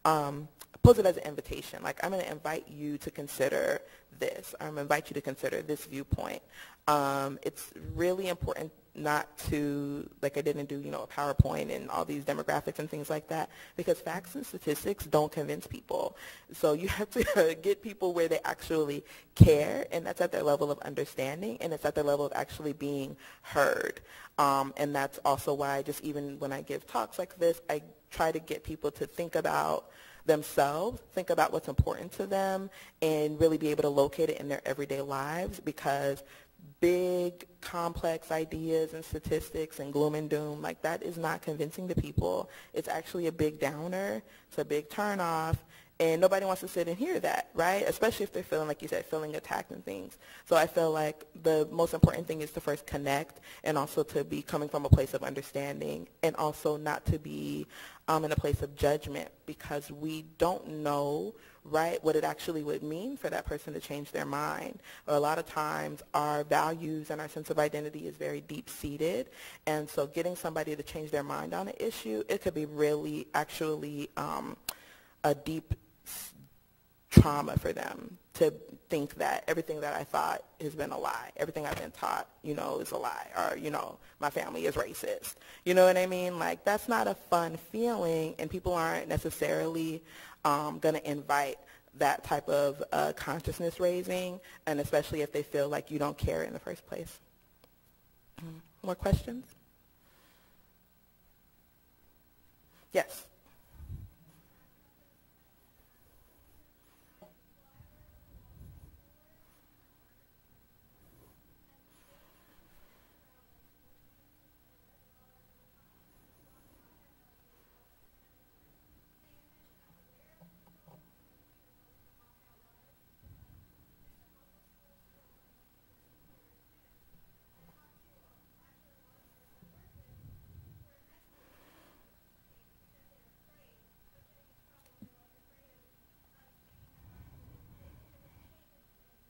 pose it as an invitation. Like, I'm going to invite you to consider this. I'm going to invite you to consider this viewpoint. It's really important not to, like, I didn't do, you know, a PowerPoint and all these demographics and things like that, because facts and statistics don't convince people. So you have to get people where they actually care, and that's at their level of understanding, and it's at their level of actually being heard. And that's also why, just even when I give talks like this, I try to get people to think about themselves, think about what's important to them, and really be able to locate it in their everyday lives, because big, complex ideas and statistics and gloom and doom, like, that is not convincing to people. It's actually a big downer. It's a big turnoff. And nobody wants to sit and hear that, right? Especially if they're feeling, like you said, feeling attacked and things. So I feel like the most important thing is to first connect, and also to be coming from a place of understanding, and also not to be in a place of judgment, because we don't know, right, what it actually would mean for that person to change their mind. Or a lot of times our values and our sense of identity is very deep-seated, and so getting somebody to change their mind on an issue, it could be really actually a deep trauma for them to think that everything that I thought has been a lie. Everything I've been taught, you know, is a lie. Or, you know, my family is racist. You know what I mean? Like, that's not a fun feeling, and people aren't necessarily going to invite that type of consciousness raising, and especially if they feel like you don't care in the first place. More questions? Yes.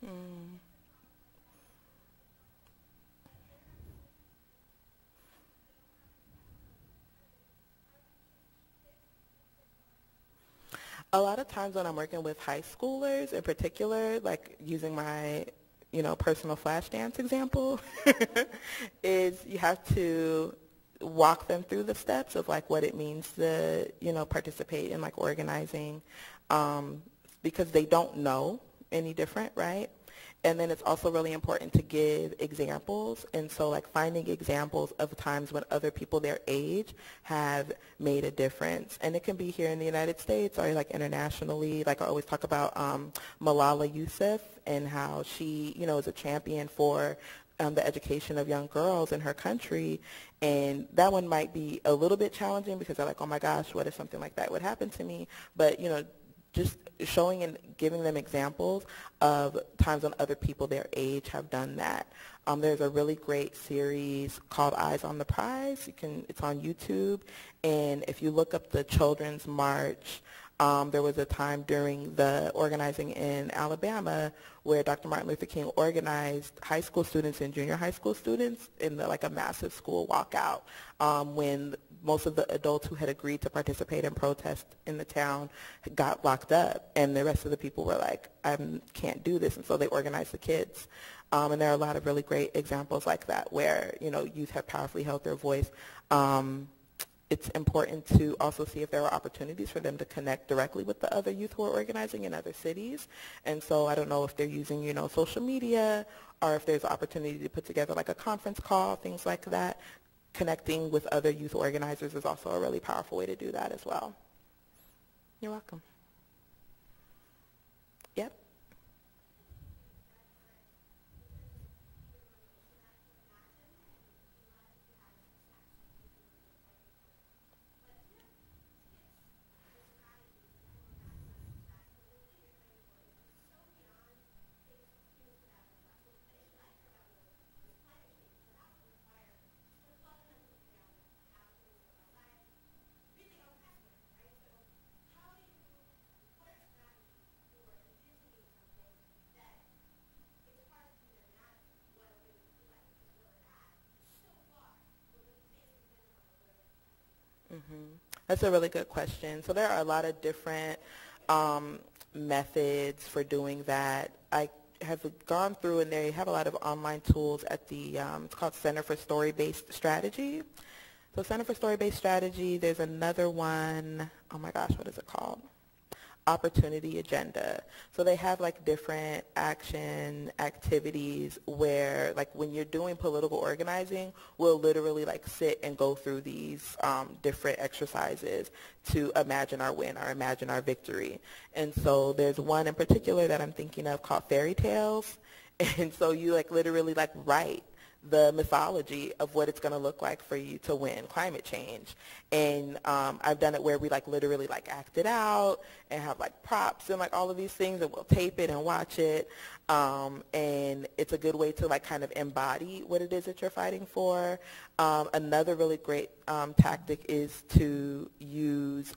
Mm. A lot of times when I'm working with high schoolers in particular, like using my, you know, personal flash dance example, is you have to walk them through the steps of, like, what it means to, you know, participate in, like, organizing, because they don't know any different, right? And then it's also really important to give examples. And so, like, finding examples of times when other people their age have made a difference. And it can be here in the United States or, like, internationally. Like, I always talk about Malala Yousaf and how she, you know, is a champion for the education of young girls in her country. And that one might be a little bit challenging because they're like, oh my gosh, what if something like that would happen to me? But, you know, just showing and giving them examples of times when other people their age have done that. There's a really great series called Eyes on the Prize. It's on YouTube. And if you look up the Children's March, there was a time during the organizing in Alabama where Dr. Martin Luther King organized high school students and junior high school students in like a massive school walkout when most of the adults who had agreed to participate in protest in the town got locked up, and the rest of the people were like, I can't do this, and so they organized the kids. And there are a lot of really great examples like that where, you know, youth have powerfully held their voice. It's important to also see if there are opportunities for them to connect directly with the other youth who are organizing in other cities. And so I don't know if they're using, you know, social media, or if there's an opportunity to put together like a conference call, things like that. Connecting with other youth organizers is also a really powerful way to do that as well. You're welcome. Yep. That's a really good question. So there are a lot of different methods for doing that. I have gone through, and they have a lot of online tools at the, it's called Center for Story-Based Strategy. So Center for Story-Based Strategy, there's another one, oh my gosh, what is it called? Opportunity Agenda. So they have like different action activities where, like, when you're doing political organizing, we'll literally like sit and go through these different exercises to imagine our win or imagine our victory. And so there's one in particular that I'm thinking of called Fairy Tales. And so you like literally like write the mythology of what it's going to look like for you to win climate change. And I've done it where we like literally like act it out and have like props and like all of these things, and we'll tape it and watch it. And it's a good way to like kind of embody what it is that you're fighting for. Another really great tactic is to use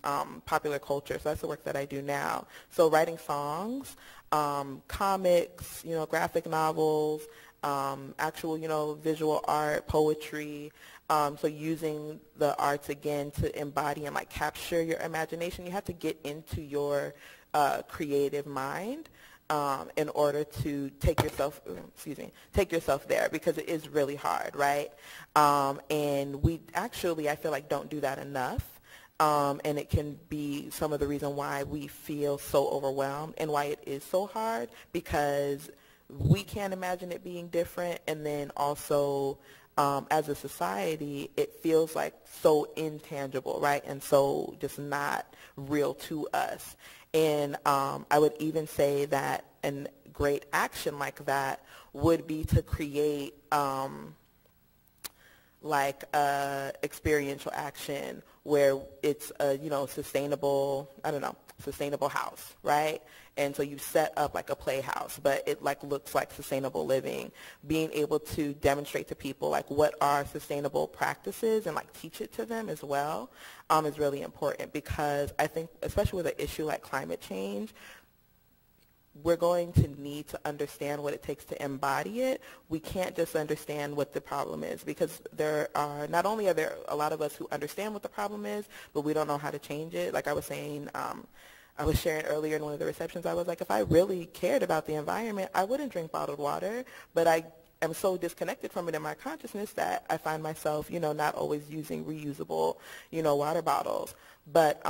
popular culture. So that's the work that I do now. So writing songs, comics, graphic novels, actual, visual art, poetry. So using the arts again to embody and like capture your imagination. You have to get into your creative mind in order to take yourself there, because it is really hard, right? And we actually, I feel like, don't do that enough. And it can be some of the reason why we feel so overwhelmed and why it is so hard, because we can't imagine it being different, and then also as a society it feels like so intangible, right, and so just not real to us. And I would even say that a great action like that would be to create like experiential action where it's a sustainable house, right? And so you set up like a playhouse, but it like looks like sustainable living. Being able to demonstrate to people like what are sustainable practices and like teach it to them as well is really important, because I think especially with an issue like climate change, we're going to need to understand what it takes to embody it. We can't just understand what the problem is, because not only are there a lot of us who understand what the problem is, but we don't know how to change it. Like I was saying, I was sharing earlier in one of the receptions, I was like, if I really cared about the environment, I wouldn't drink bottled water, but I am so disconnected from it in my consciousness that I find myself, not always using reusable, water bottles. But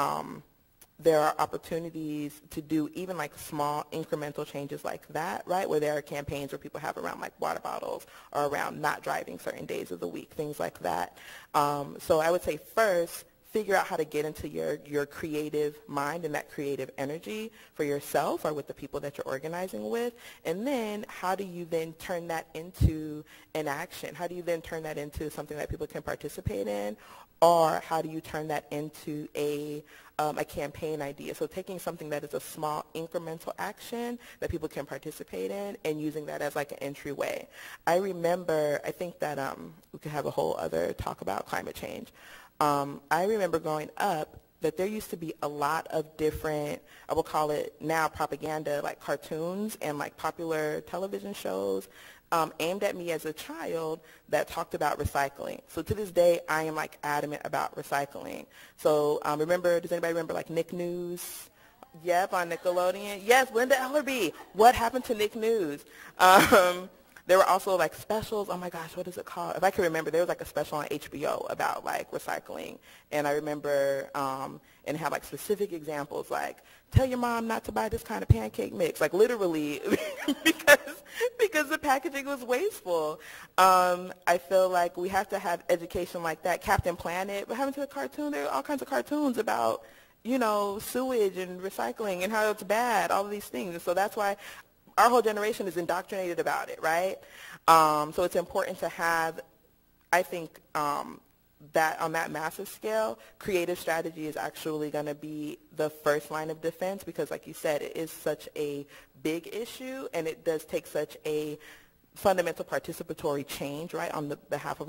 there are opportunities to do even like small incremental changes like that, right, where there are campaigns where people have around like water bottles or around not driving certain days of the week, things like that. So I would say first, figure out how to get into your creative mind and that creative energy for yourself or with the people that you're organizing with. And then how do you then turn that into an action? How do you then turn that into something that people can participate in? Or how do you turn that into a campaign idea? So taking something that is a small incremental action that people can participate in and using that as like an entryway. I think that we could have a whole other talk about climate change. I remember growing up that there used to be a lot of different, I will call it now propaganda, like cartoons and like popular television shows aimed at me as a child that talked about recycling. So to this day, I am like adamant about recycling. So does anybody remember like Nick News? Yep, on Nickelodeon. Yes, Linda Ellerby. What happened to Nick News? There were also like specials. Oh my gosh, what is it called? If I can remember, there was like a special on HBO about like recycling. And I remember and had like specific examples like, tell your mom not to buy this kind of pancake mix. Like literally because the packaging was wasteful. I feel like we have to have education like that. Captain Planet, what happened to the cartoon? There are all kinds of cartoons about, sewage and recycling and how it's bad, all of these things. And so that's why our whole generation is indoctrinated about it, right? So it's important to have, I think, that on that massive scale, creative strategy is actually going to be the first line of defense, because like you said, it is such a big issue and it does take such a fundamental participatory change, right, on the behalf of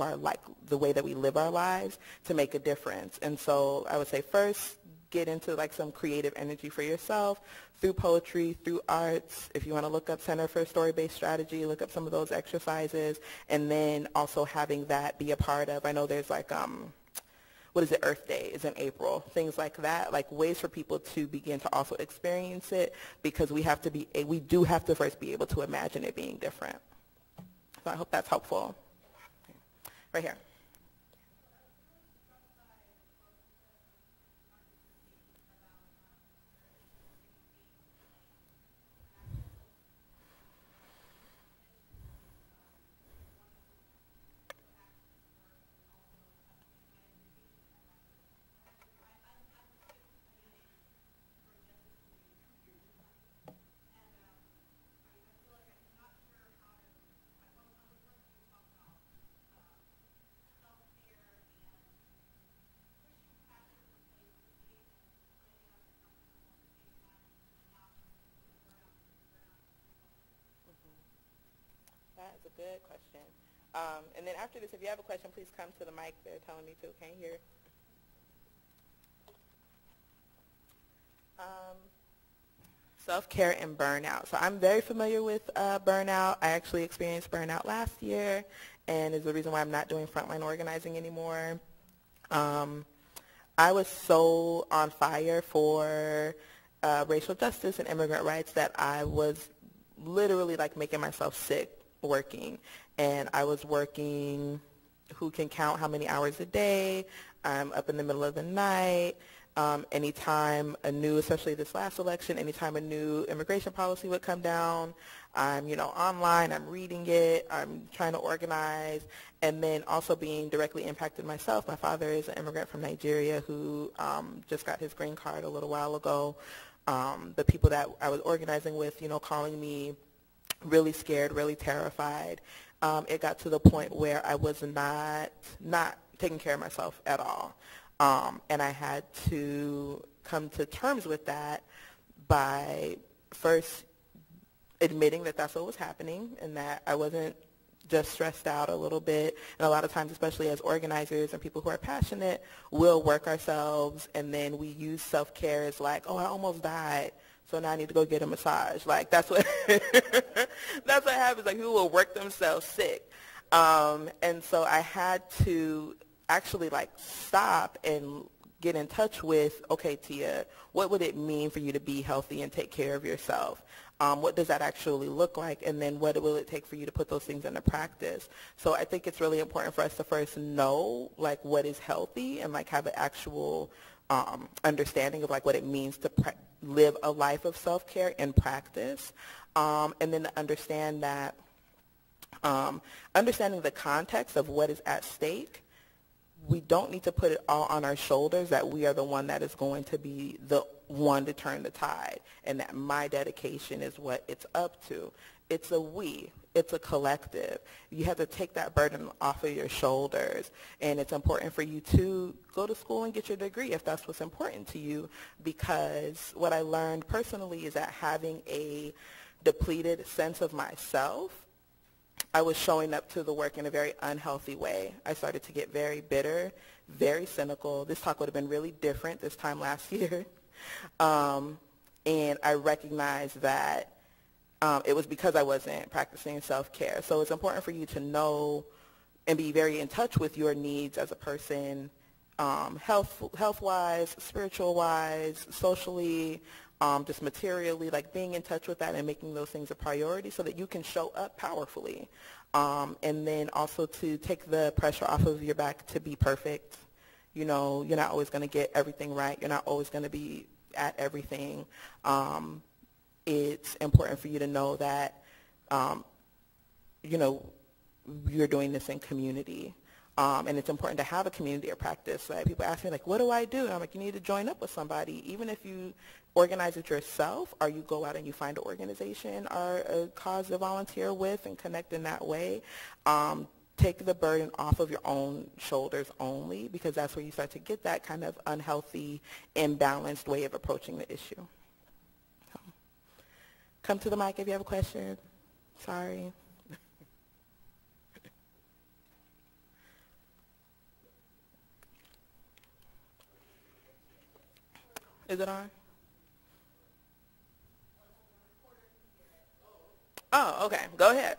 the way that we live our lives to make a difference. And so I would say first, get into like some creative energy for yourself through poetry, through arts. If you want to look up Center for Story-Based Strategy, look up some of those exercises, and then also having that be a part of, I know there's like, what is it, Earth Day is in April, things like that, like ways for people to begin to also experience it, because we do have to first be able to imagine it being different. So I hope that's helpful. Right here. That is a good question. And then after this, if you have a question, please come to the mic. They're telling me to. Can't hear. Self-care and burnout. So I'm very familiar with burnout. I actually experienced burnout last year, and is the reason why I'm not doing frontline organizing anymore. I was so on fire for racial justice and immigrant rights that I was literally like making myself sick working. And I was working, who can count how many hours a day? I'm up in the middle of the night. Anytime a new, especially this last election, anytime a new immigration policy would come down, I'm, online, I'm reading it, I'm trying to organize, and then also being directly impacted myself. My father is an immigrant from Nigeria who just got his green card a little while ago. The people that I was organizing with, calling me really scared, really terrified. It got to the point where I was not taking care of myself at all. And I had to come to terms with that by first admitting that that's what was happening and that I wasn't just stressed out a little bit. And a lot of times, especially as organizers and people who are passionate, we'll work ourselves, and then we use self-care as like, oh, I almost died, so now I need to go get a massage. Like, that's what that's what happens. Like, people will work themselves sick. And so I had to actually stop and get in touch with, okay, Tia, what would it mean for you to be healthy and take care of yourself? What does that actually look like? And then what will it take for you to put those things into practice? So I think it's really important for us to first know what is healthy and have an actual understanding of what it means to live a life of self-care in practice. And then to understand that, understanding the context of what is at stake, we don't need to put it all on our shoulders that we are the one that is going to be the one to turn the tide and that my dedication is what it's up to. It's a we. It's a collective. You have to take that burden off of your shoulders, and it's important for you to go to school and get your degree if that's what's important to you, because what I learned personally is that having a depleted sense of myself, I was showing up to the work in a very unhealthy way. I started to get very bitter, very cynical. This talk would have been really different this time last year. And I recognized that it was because I wasn't practicing self-care. So it's important for you to know and be very in touch with your needs as a person, health-wise, spiritual-wise, socially, just materially, being in touch with that and making those things a priority so that you can show up powerfully. And then also to take the pressure off of your back to be perfect. You're not always going to get everything right. You're not always going to be at everything. It's important for you to know that, you're doing this in community. And it's important to have a community of practice. People ask me, what do I do? And I'm like, you need to join up with somebody. Even if you organize it yourself, or you go out and you find an organization or a cause to volunteer with and connect in that way, take the burden off of your own shoulders only, because that's where you start to get that kind of unhealthy, imbalanced way of approaching the issue. So, come to the mic if you have a question. Sorry. Is it on? Oh, okay. Go ahead.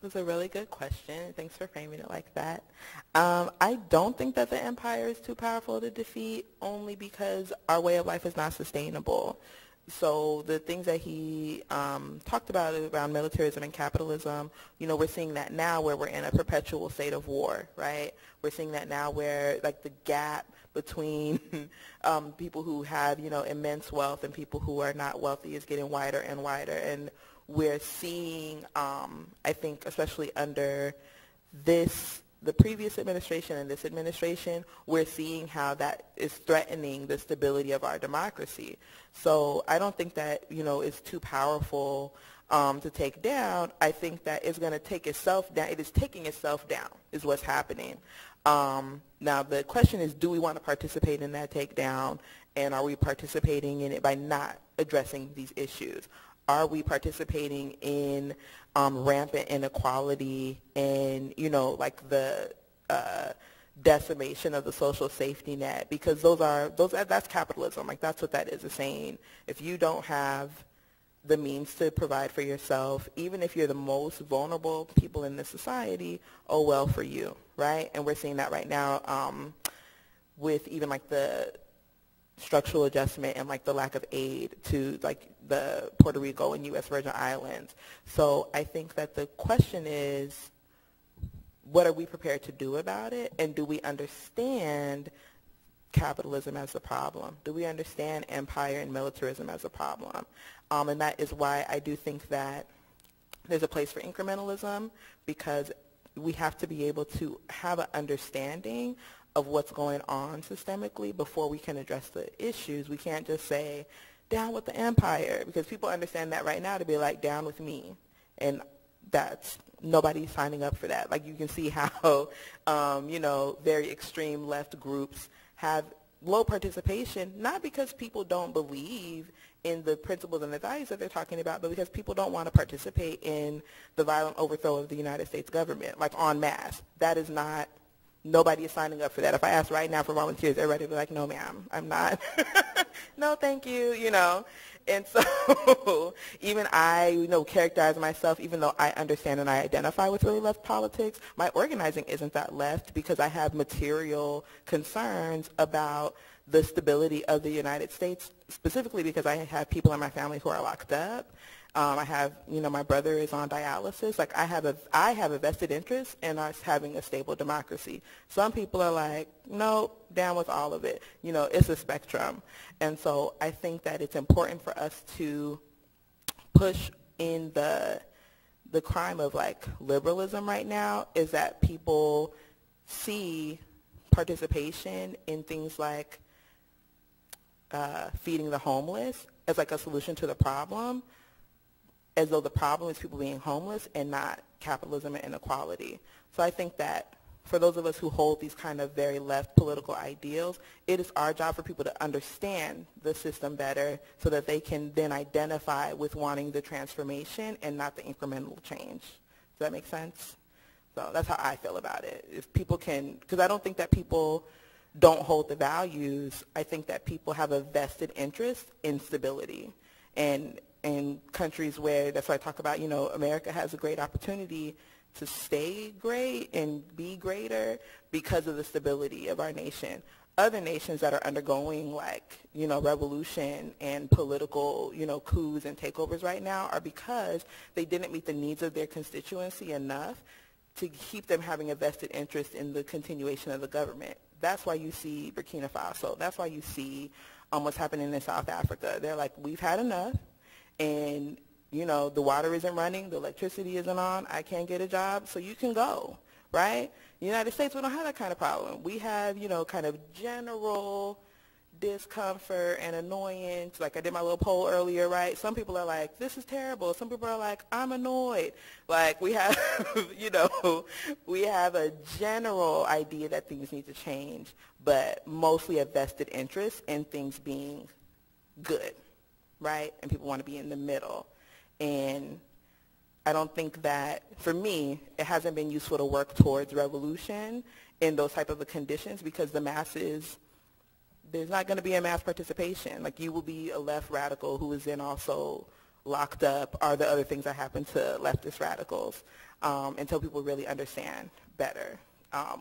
It was a really good question. Thanks for framing it like that. I don't think that the empire is too powerful to defeat, only because our way of life is not sustainable. So the things that he talked about around militarism and capitalism, we're seeing that now where we're in a perpetual state of war, right? We're seeing that now where like the gap between people who have, immense wealth and people who are not wealthy is getting wider and wider. And we're seeing, I think, especially under the previous administration and this administration, we're seeing how that is threatening the stability of our democracy. So I don't think that, it's too powerful to take down. I think that it's going to take itself down. It is taking itself down is what's happening. Now, the question is, do we want to participate in that takedown, and are we participating in it by not addressing these issues? Are we participating in rampant inequality and, like the decimation of the social safety net? Because that's capitalism. Like, that's what that is. It's saying if you don't have the means to provide for yourself, even if you're the most vulnerable people in this society, oh, well, for you, right? And we're seeing that right now with even like the structural adjustment and like the lack of aid to like the Puerto Rico and U.S. Virgin Islands. So I think that the question is, what are we prepared to do about it? And do we understand capitalism as a problem? Do we understand empire and militarism as a problem? And that is why I do think that there's a place for incrementalism, because we have to be able to have an understanding of what's going on systemically before we can address the issues. We can't just say, down with the empire, because people understand that right now to be like, down with me. And nobody's signing up for that. Like, you can see how, very extreme left groups have low participation, not because people don't believe in the principles and the values that they're talking about, but because people don't want to participate in the violent overthrow of the United States government, like en masse. That is not, nobody is signing up for that. If I ask right now for volunteers, everybody will be like, no, ma'am, I'm not. No, thank you, And so even I, characterize myself, even though I understand and I identify with really left politics, my organizing isn't that left, because I have material concerns about the stability of the United States, specifically because I have people in my family who are locked up. I have, my brother is on dialysis. Like, I have a vested interest in us having a stable democracy. Some people are like, no, down with all of it. It's a spectrum. And so I think that it's important for us to push in the crime of, like, liberalism right now, is that people see participation in things like feeding the homeless as, like, a solution to the problem, as though the problem is people being homeless and not capitalism and inequality. So I think that for those of us who hold these kind of very left political ideals, it is our job for people to understand the system better so that they can then identify with wanting the transformation and not the incremental change. Does that make sense? So that's how I feel about it. If people can, because I don't think that people don't hold the values. I think that people have a vested interest in stability. And in countries where, that's why I talk about, America has a great opportunity to stay great and be greater because of the stability of our nation. Other nations that are undergoing, like, revolution and political, coups and takeovers right now are because they didn't meet the needs of their constituency enough to keep them having a vested interest in the continuation of the government. That's why you see Burkina Faso. That's why you see what's happening in South Africa. They're like, we've had enough. And, the water isn't running, the electricity isn't on, I can't get a job, so you can go, right? United States, we don't have that kind of problem. We have, kind of general discomfort and annoyance. Like, I did my little poll earlier, right? Some people are like, this is terrible. Some people are like, I'm annoyed. Like, we have, we have a general idea that things need to change, but mostly a vested interest in things being good, right? And people want to be in the middle. And I don't think that, for me, it hasn't been useful to work towards revolution in those type of conditions, because the masses, there's not going to be a mass participation. Like, you will be a left radical who is then also locked up, are the other things that happen to leftist radicals. until people really understand better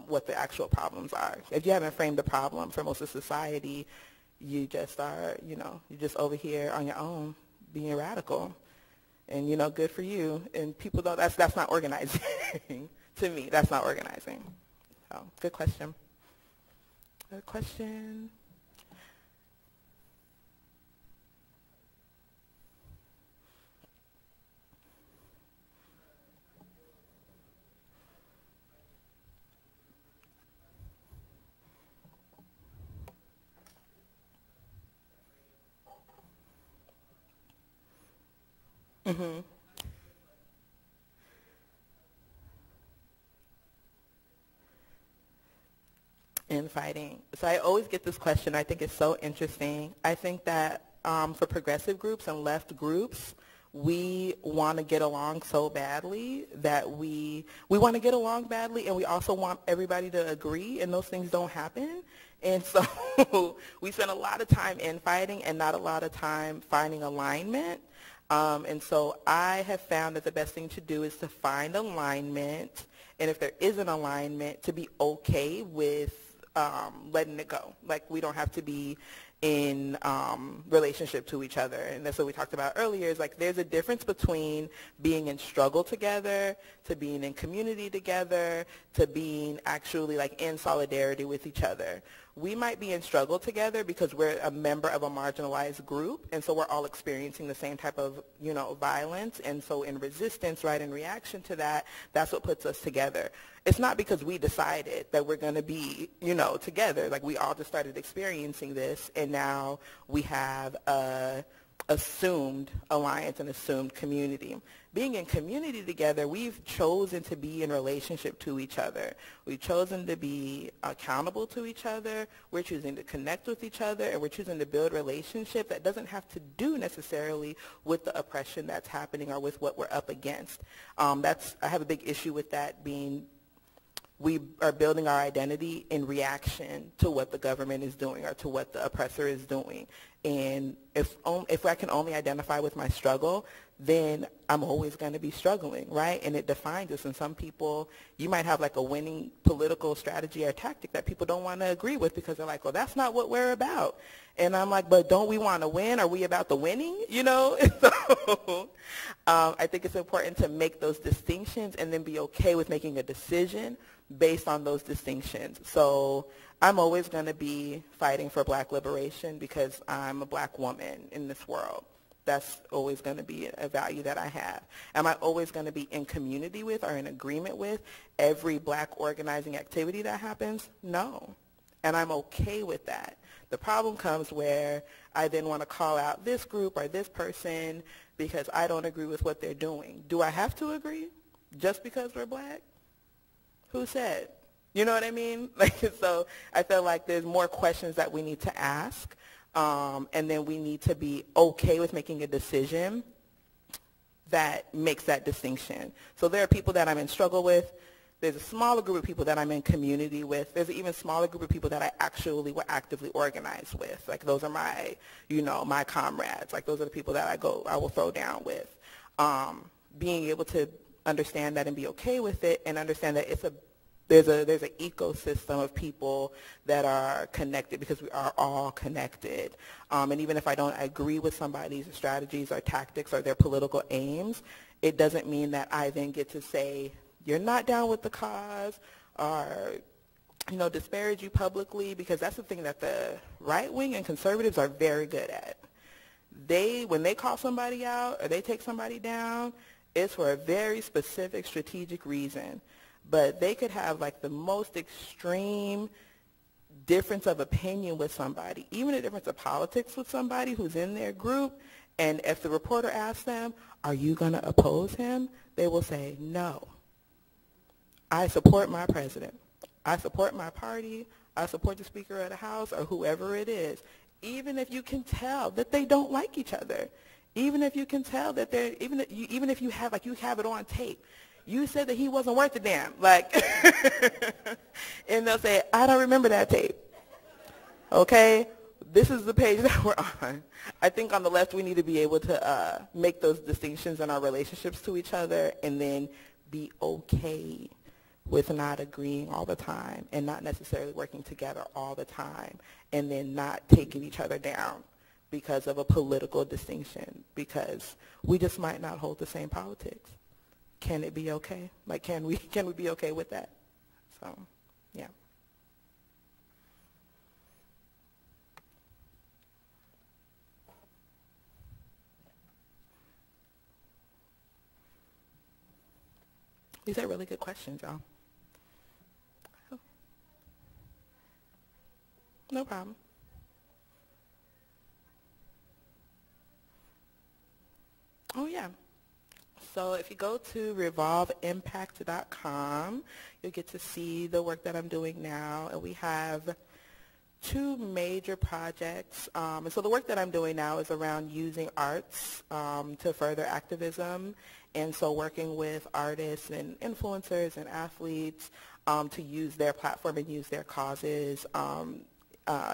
what the actual problems are. If you haven't framed the problem for most of society, you just are, you're just over here on your own being radical. And, good for you. And people don't, that's not organizing. To me, that's not organizing. So, good question. Good question. Mm-hmm. Infighting. So I always get this question. I think it's so interesting. I think that for progressive groups and left groups, we want to get along so badly that we want to get along badly, and we also want everybody to agree, and those things don't happen. And so we spend a lot of time infighting and not a lot of time finding alignment. And so I have found that the best thing to do is to find alignment, and if there is an alignment, to be okay with letting it go. Like, we don't have to be in relationship to each other. And that's what we talked about earlier, is like there's a difference between being in struggle together, to being in community together, to being actually like in solidarity with each other. We might be in struggle together because we're a member of a marginalized group, and so we're all experiencing the same type of, violence. And so in resistance, right, in reaction to that, that's what puts us together. It's not because we decided that we're going to be, together. Like, we all just started experiencing this, and now we have a assumed alliance and assumed community. Being in community together, we've chosen to be in relationship to each other. We've chosen to be accountable to each other. We're choosing to connect with each other, and we're choosing to build relationship that doesn't have to do necessarily with the oppression that's happening or with what we're up against. I have a big issue with that being we are building our identity in reaction to what the government is doing or to what the oppressor is doing. And if I can only identify with my struggle, then I'm always going to be struggling, right? And it defines us. And some people, you might have like a winning political strategy or tactic that people don't want to agree with because they're like, well, that's not what we're about. And I'm like, but don't we want to win? Are we about the winning? So I think it's important to make those distinctions and then be okay with making a decision based on those distinctions. So I'm always going to be fighting for black liberation because I'm a black woman in this world. That's always going to be a value that I have. Am I always going to be in community with or in agreement with every black organizing activity that happens? No. And I'm okay with that. The problem comes where I then want to call out this group or this person because I don't agree with what they're doing. Do I have to agree just because we're black? Who said? You know what I mean? So I feel like there's more questions that we need to ask, and then we need to be okay with making a decision that makes that distinction. So there are people that I'm in struggle with. There's a smaller group of people that I'm in community with. There's an even smaller group of people that I actually will actively organize with. Like, those are my, my comrades. Like, those are the people that I will throw down with. Being able to understand that and be okay with it, and understand that there's an ecosystem of people that are connected because we are all connected. And even if I don't agree with somebody's strategies or tactics or their political aims, it doesn't mean that I then get to say, you're not down with the cause, or disparage you publicly, because that's the thing that the right wing and conservatives are very good at. When they call somebody out or they take somebody down, it's for a very specific strategic reason. But they could have like the most extreme difference of opinion with somebody, even a difference of politics with somebody who's in their group. And if the reporter asks them, are you going to oppose him? They will say, no. I support my president. I support my party. I support the Speaker of the House or whoever it is. Even if you can tell that they don't like each other. Even if you can tell that they're, even if you have it on tape. You said that he wasn't worth a damn. And they'll say, I don't remember that tape. Okay? This is the page that we're on. I think on the left we need to be able to make those distinctions in our relationships to each other, and then be okay with not agreeing all the time and not necessarily working together all the time, and then not taking each other down because of a political distinction, because we just might not hold the same politics. Can it be okay? Like, can we be okay with that? So, yeah. These are really good questions, y'all. No problem. Oh, yeah. So if you go to revolveimpact.com, you'll get to see the work that I'm doing now. And we have two major projects. And so the work that I'm doing now is around using arts to further activism. And so working with artists and influencers and athletes to use their platform and use their causes,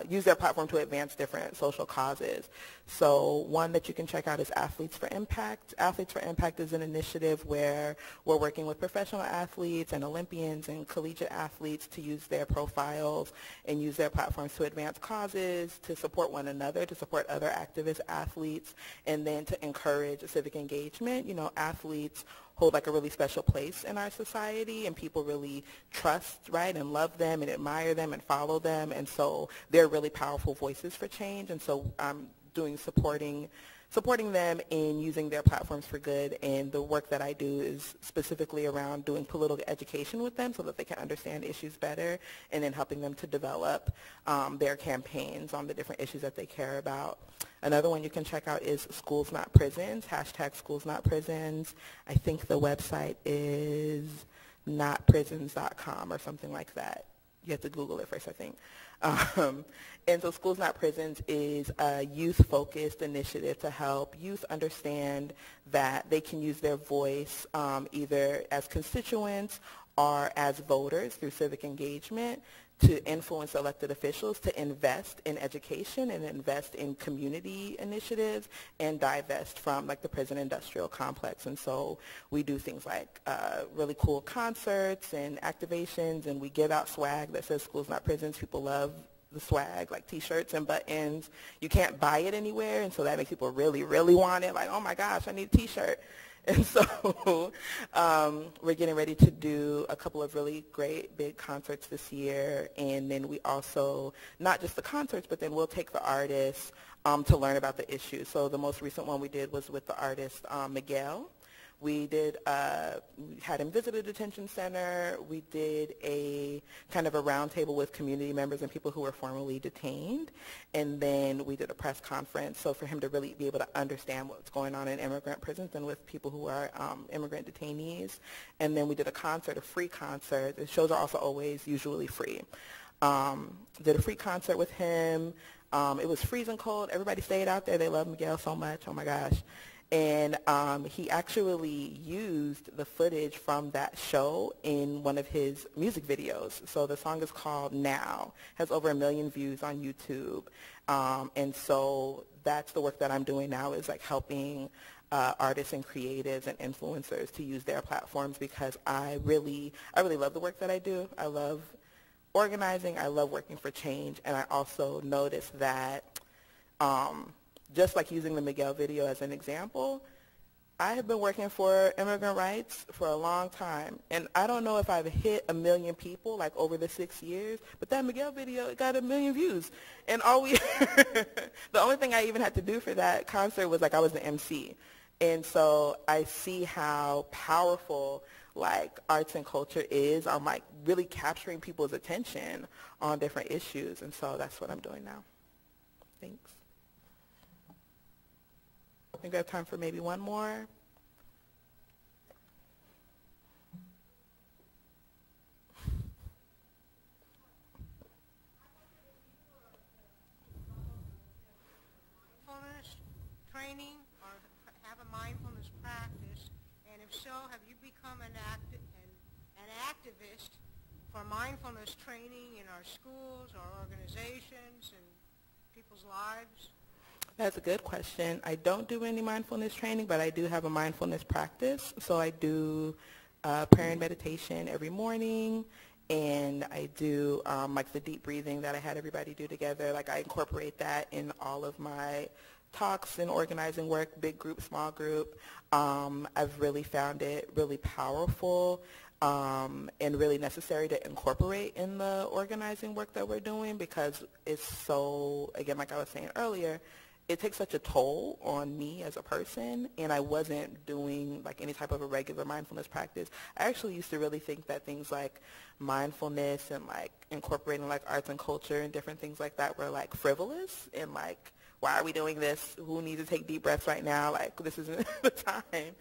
use their platform to advance different social causes. So one that you can check out is Athletes for Impact. Athletes for Impact is an initiative where we're working with professional athletes and Olympians and collegiate athletes to use their profiles and use their platforms to advance causes, to support one another, to support other activist athletes, and then to encourage civic engagement. You know, athletes hold like a really special place in our society, and people really trust, right, and love them and admire them and follow them, and so they're really powerful voices for change. And so I'm supporting them in using their platforms for good, and the work that I do is specifically around doing political education with them so that they can understand issues better, and then helping them to develop their campaigns on the different issues that they care about. Another one you can check out is Schools Not Prisons, hashtag Schools Not Prisons. I think the website is notprisons.com or something like that. You have to Google it first, I think. And so Schools Not Prisons is a youth-focused initiative to help youth understand that they can use their voice either as constituents or as voters through civic engagement to influence elected officials to invest in education and invest in community initiatives and divest from like the prison industrial complex. And so we do things like really cool concerts and activations, and we give out swag that says Schools Not Prisons. People love the swag, like T-shirts and buttons. You can't buy it anywhere, and so that makes people really, really want it. Like, oh my gosh, I need a T-shirt. And so we're getting ready to do a couple of really great big concerts this year. And then we also, not just the concerts, but then we'll take the artists to learn about the issues. So the most recent one we did was with the artist Miguel. We had him visit a detention center. We did a kind of a roundtable with community members and people who were formerly detained. And then we did a press conference, so for him to really be able to understand what's going on in immigrant prisons and with people who are immigrant detainees. And then we did a concert, a free concert. The shows are also always usually free. Did a free concert with him. It was freezing cold. Everybody stayed out there. They love Miguel so much. Oh, my gosh. And he actually used the footage from that show in one of his music videos. So the song is called Now, has over 1 million views on YouTube. And so that's the work that I'm doing now, is like helping artists and creatives and influencers to use their platforms, because I really love the work that I do. I love organizing. I love working for change. And I also noticed that just like using the Miguel video as an example, I have been working for immigrant rights for a long time, and I don't know if I've hit 1 million people like over the 6 years, but that Miguel video, it got 1 million views. And the only thing I even had to do for that concert was like I was the MC. And so I see how powerful like arts and culture is on like really capturing people's attention on different issues. And so that's what I'm doing now. Thanks. I think we have time for maybe one more. Mindfulness training or have a mindfulness practice, and if so, have you become an activist for mindfulness training in our schools, our organizations, and people's lives? That's a good question. I don't do any mindfulness training, but I do have a mindfulness practice. So I do prayer and meditation every morning, and I do like the deep breathing that I had everybody do together. Like I incorporate that in all of my talks and organizing work, big group, small group. I've really found it really powerful and really necessary to incorporate in the organizing work that we're doing, because it's so, again, like I was saying earlier, it takes such a toll on me as a person, and I wasn't doing like any type of a regular mindfulness practice. I actually used to really think that things like mindfulness and like incorporating like arts and culture and different things like that were like frivolous, and like, why are we doing this? Who needs to take deep breaths right now? Like, this isn't the time.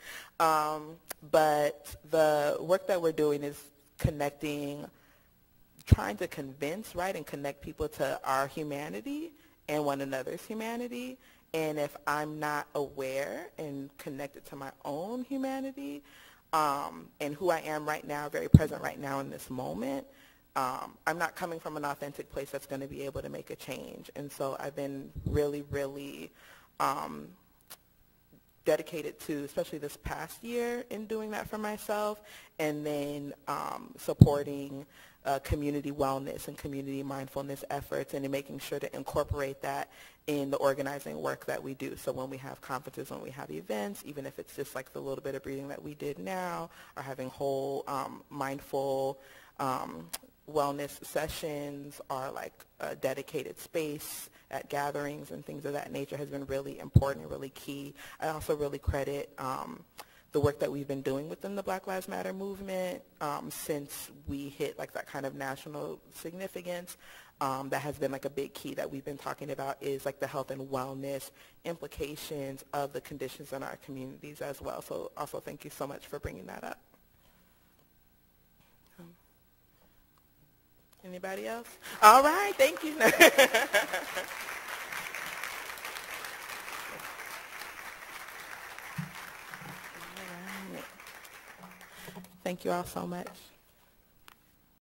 But the work that we're doing is connecting, trying to convince, right, and connect people to our humanity and one another's humanity. And if I'm not aware and connected to my own humanity and who I am right now, very present right now in this moment, I'm not coming from an authentic place that's going to be able to make a change. And so I've been really, really dedicated to, especially this past year, in doing that for myself, and then supporting community wellness and community mindfulness efforts, and in making sure to incorporate that in the organizing work that we do. So when we have conferences, when we have events, even if it's just like the little bit of breathing that we did now, or having whole mindful wellness sessions, or like a dedicated space at gatherings and things of that nature, has been really important and really key. I also really credit the work that we've been doing within the Black Lives Matter movement since we hit like that kind of national significance. That has been like a big key that we've been talking about, is like the health and wellness implications of the conditions in our communities as well. So also thank you so much for bringing that up. Anybody else? All right, thank you. Thank you all so much.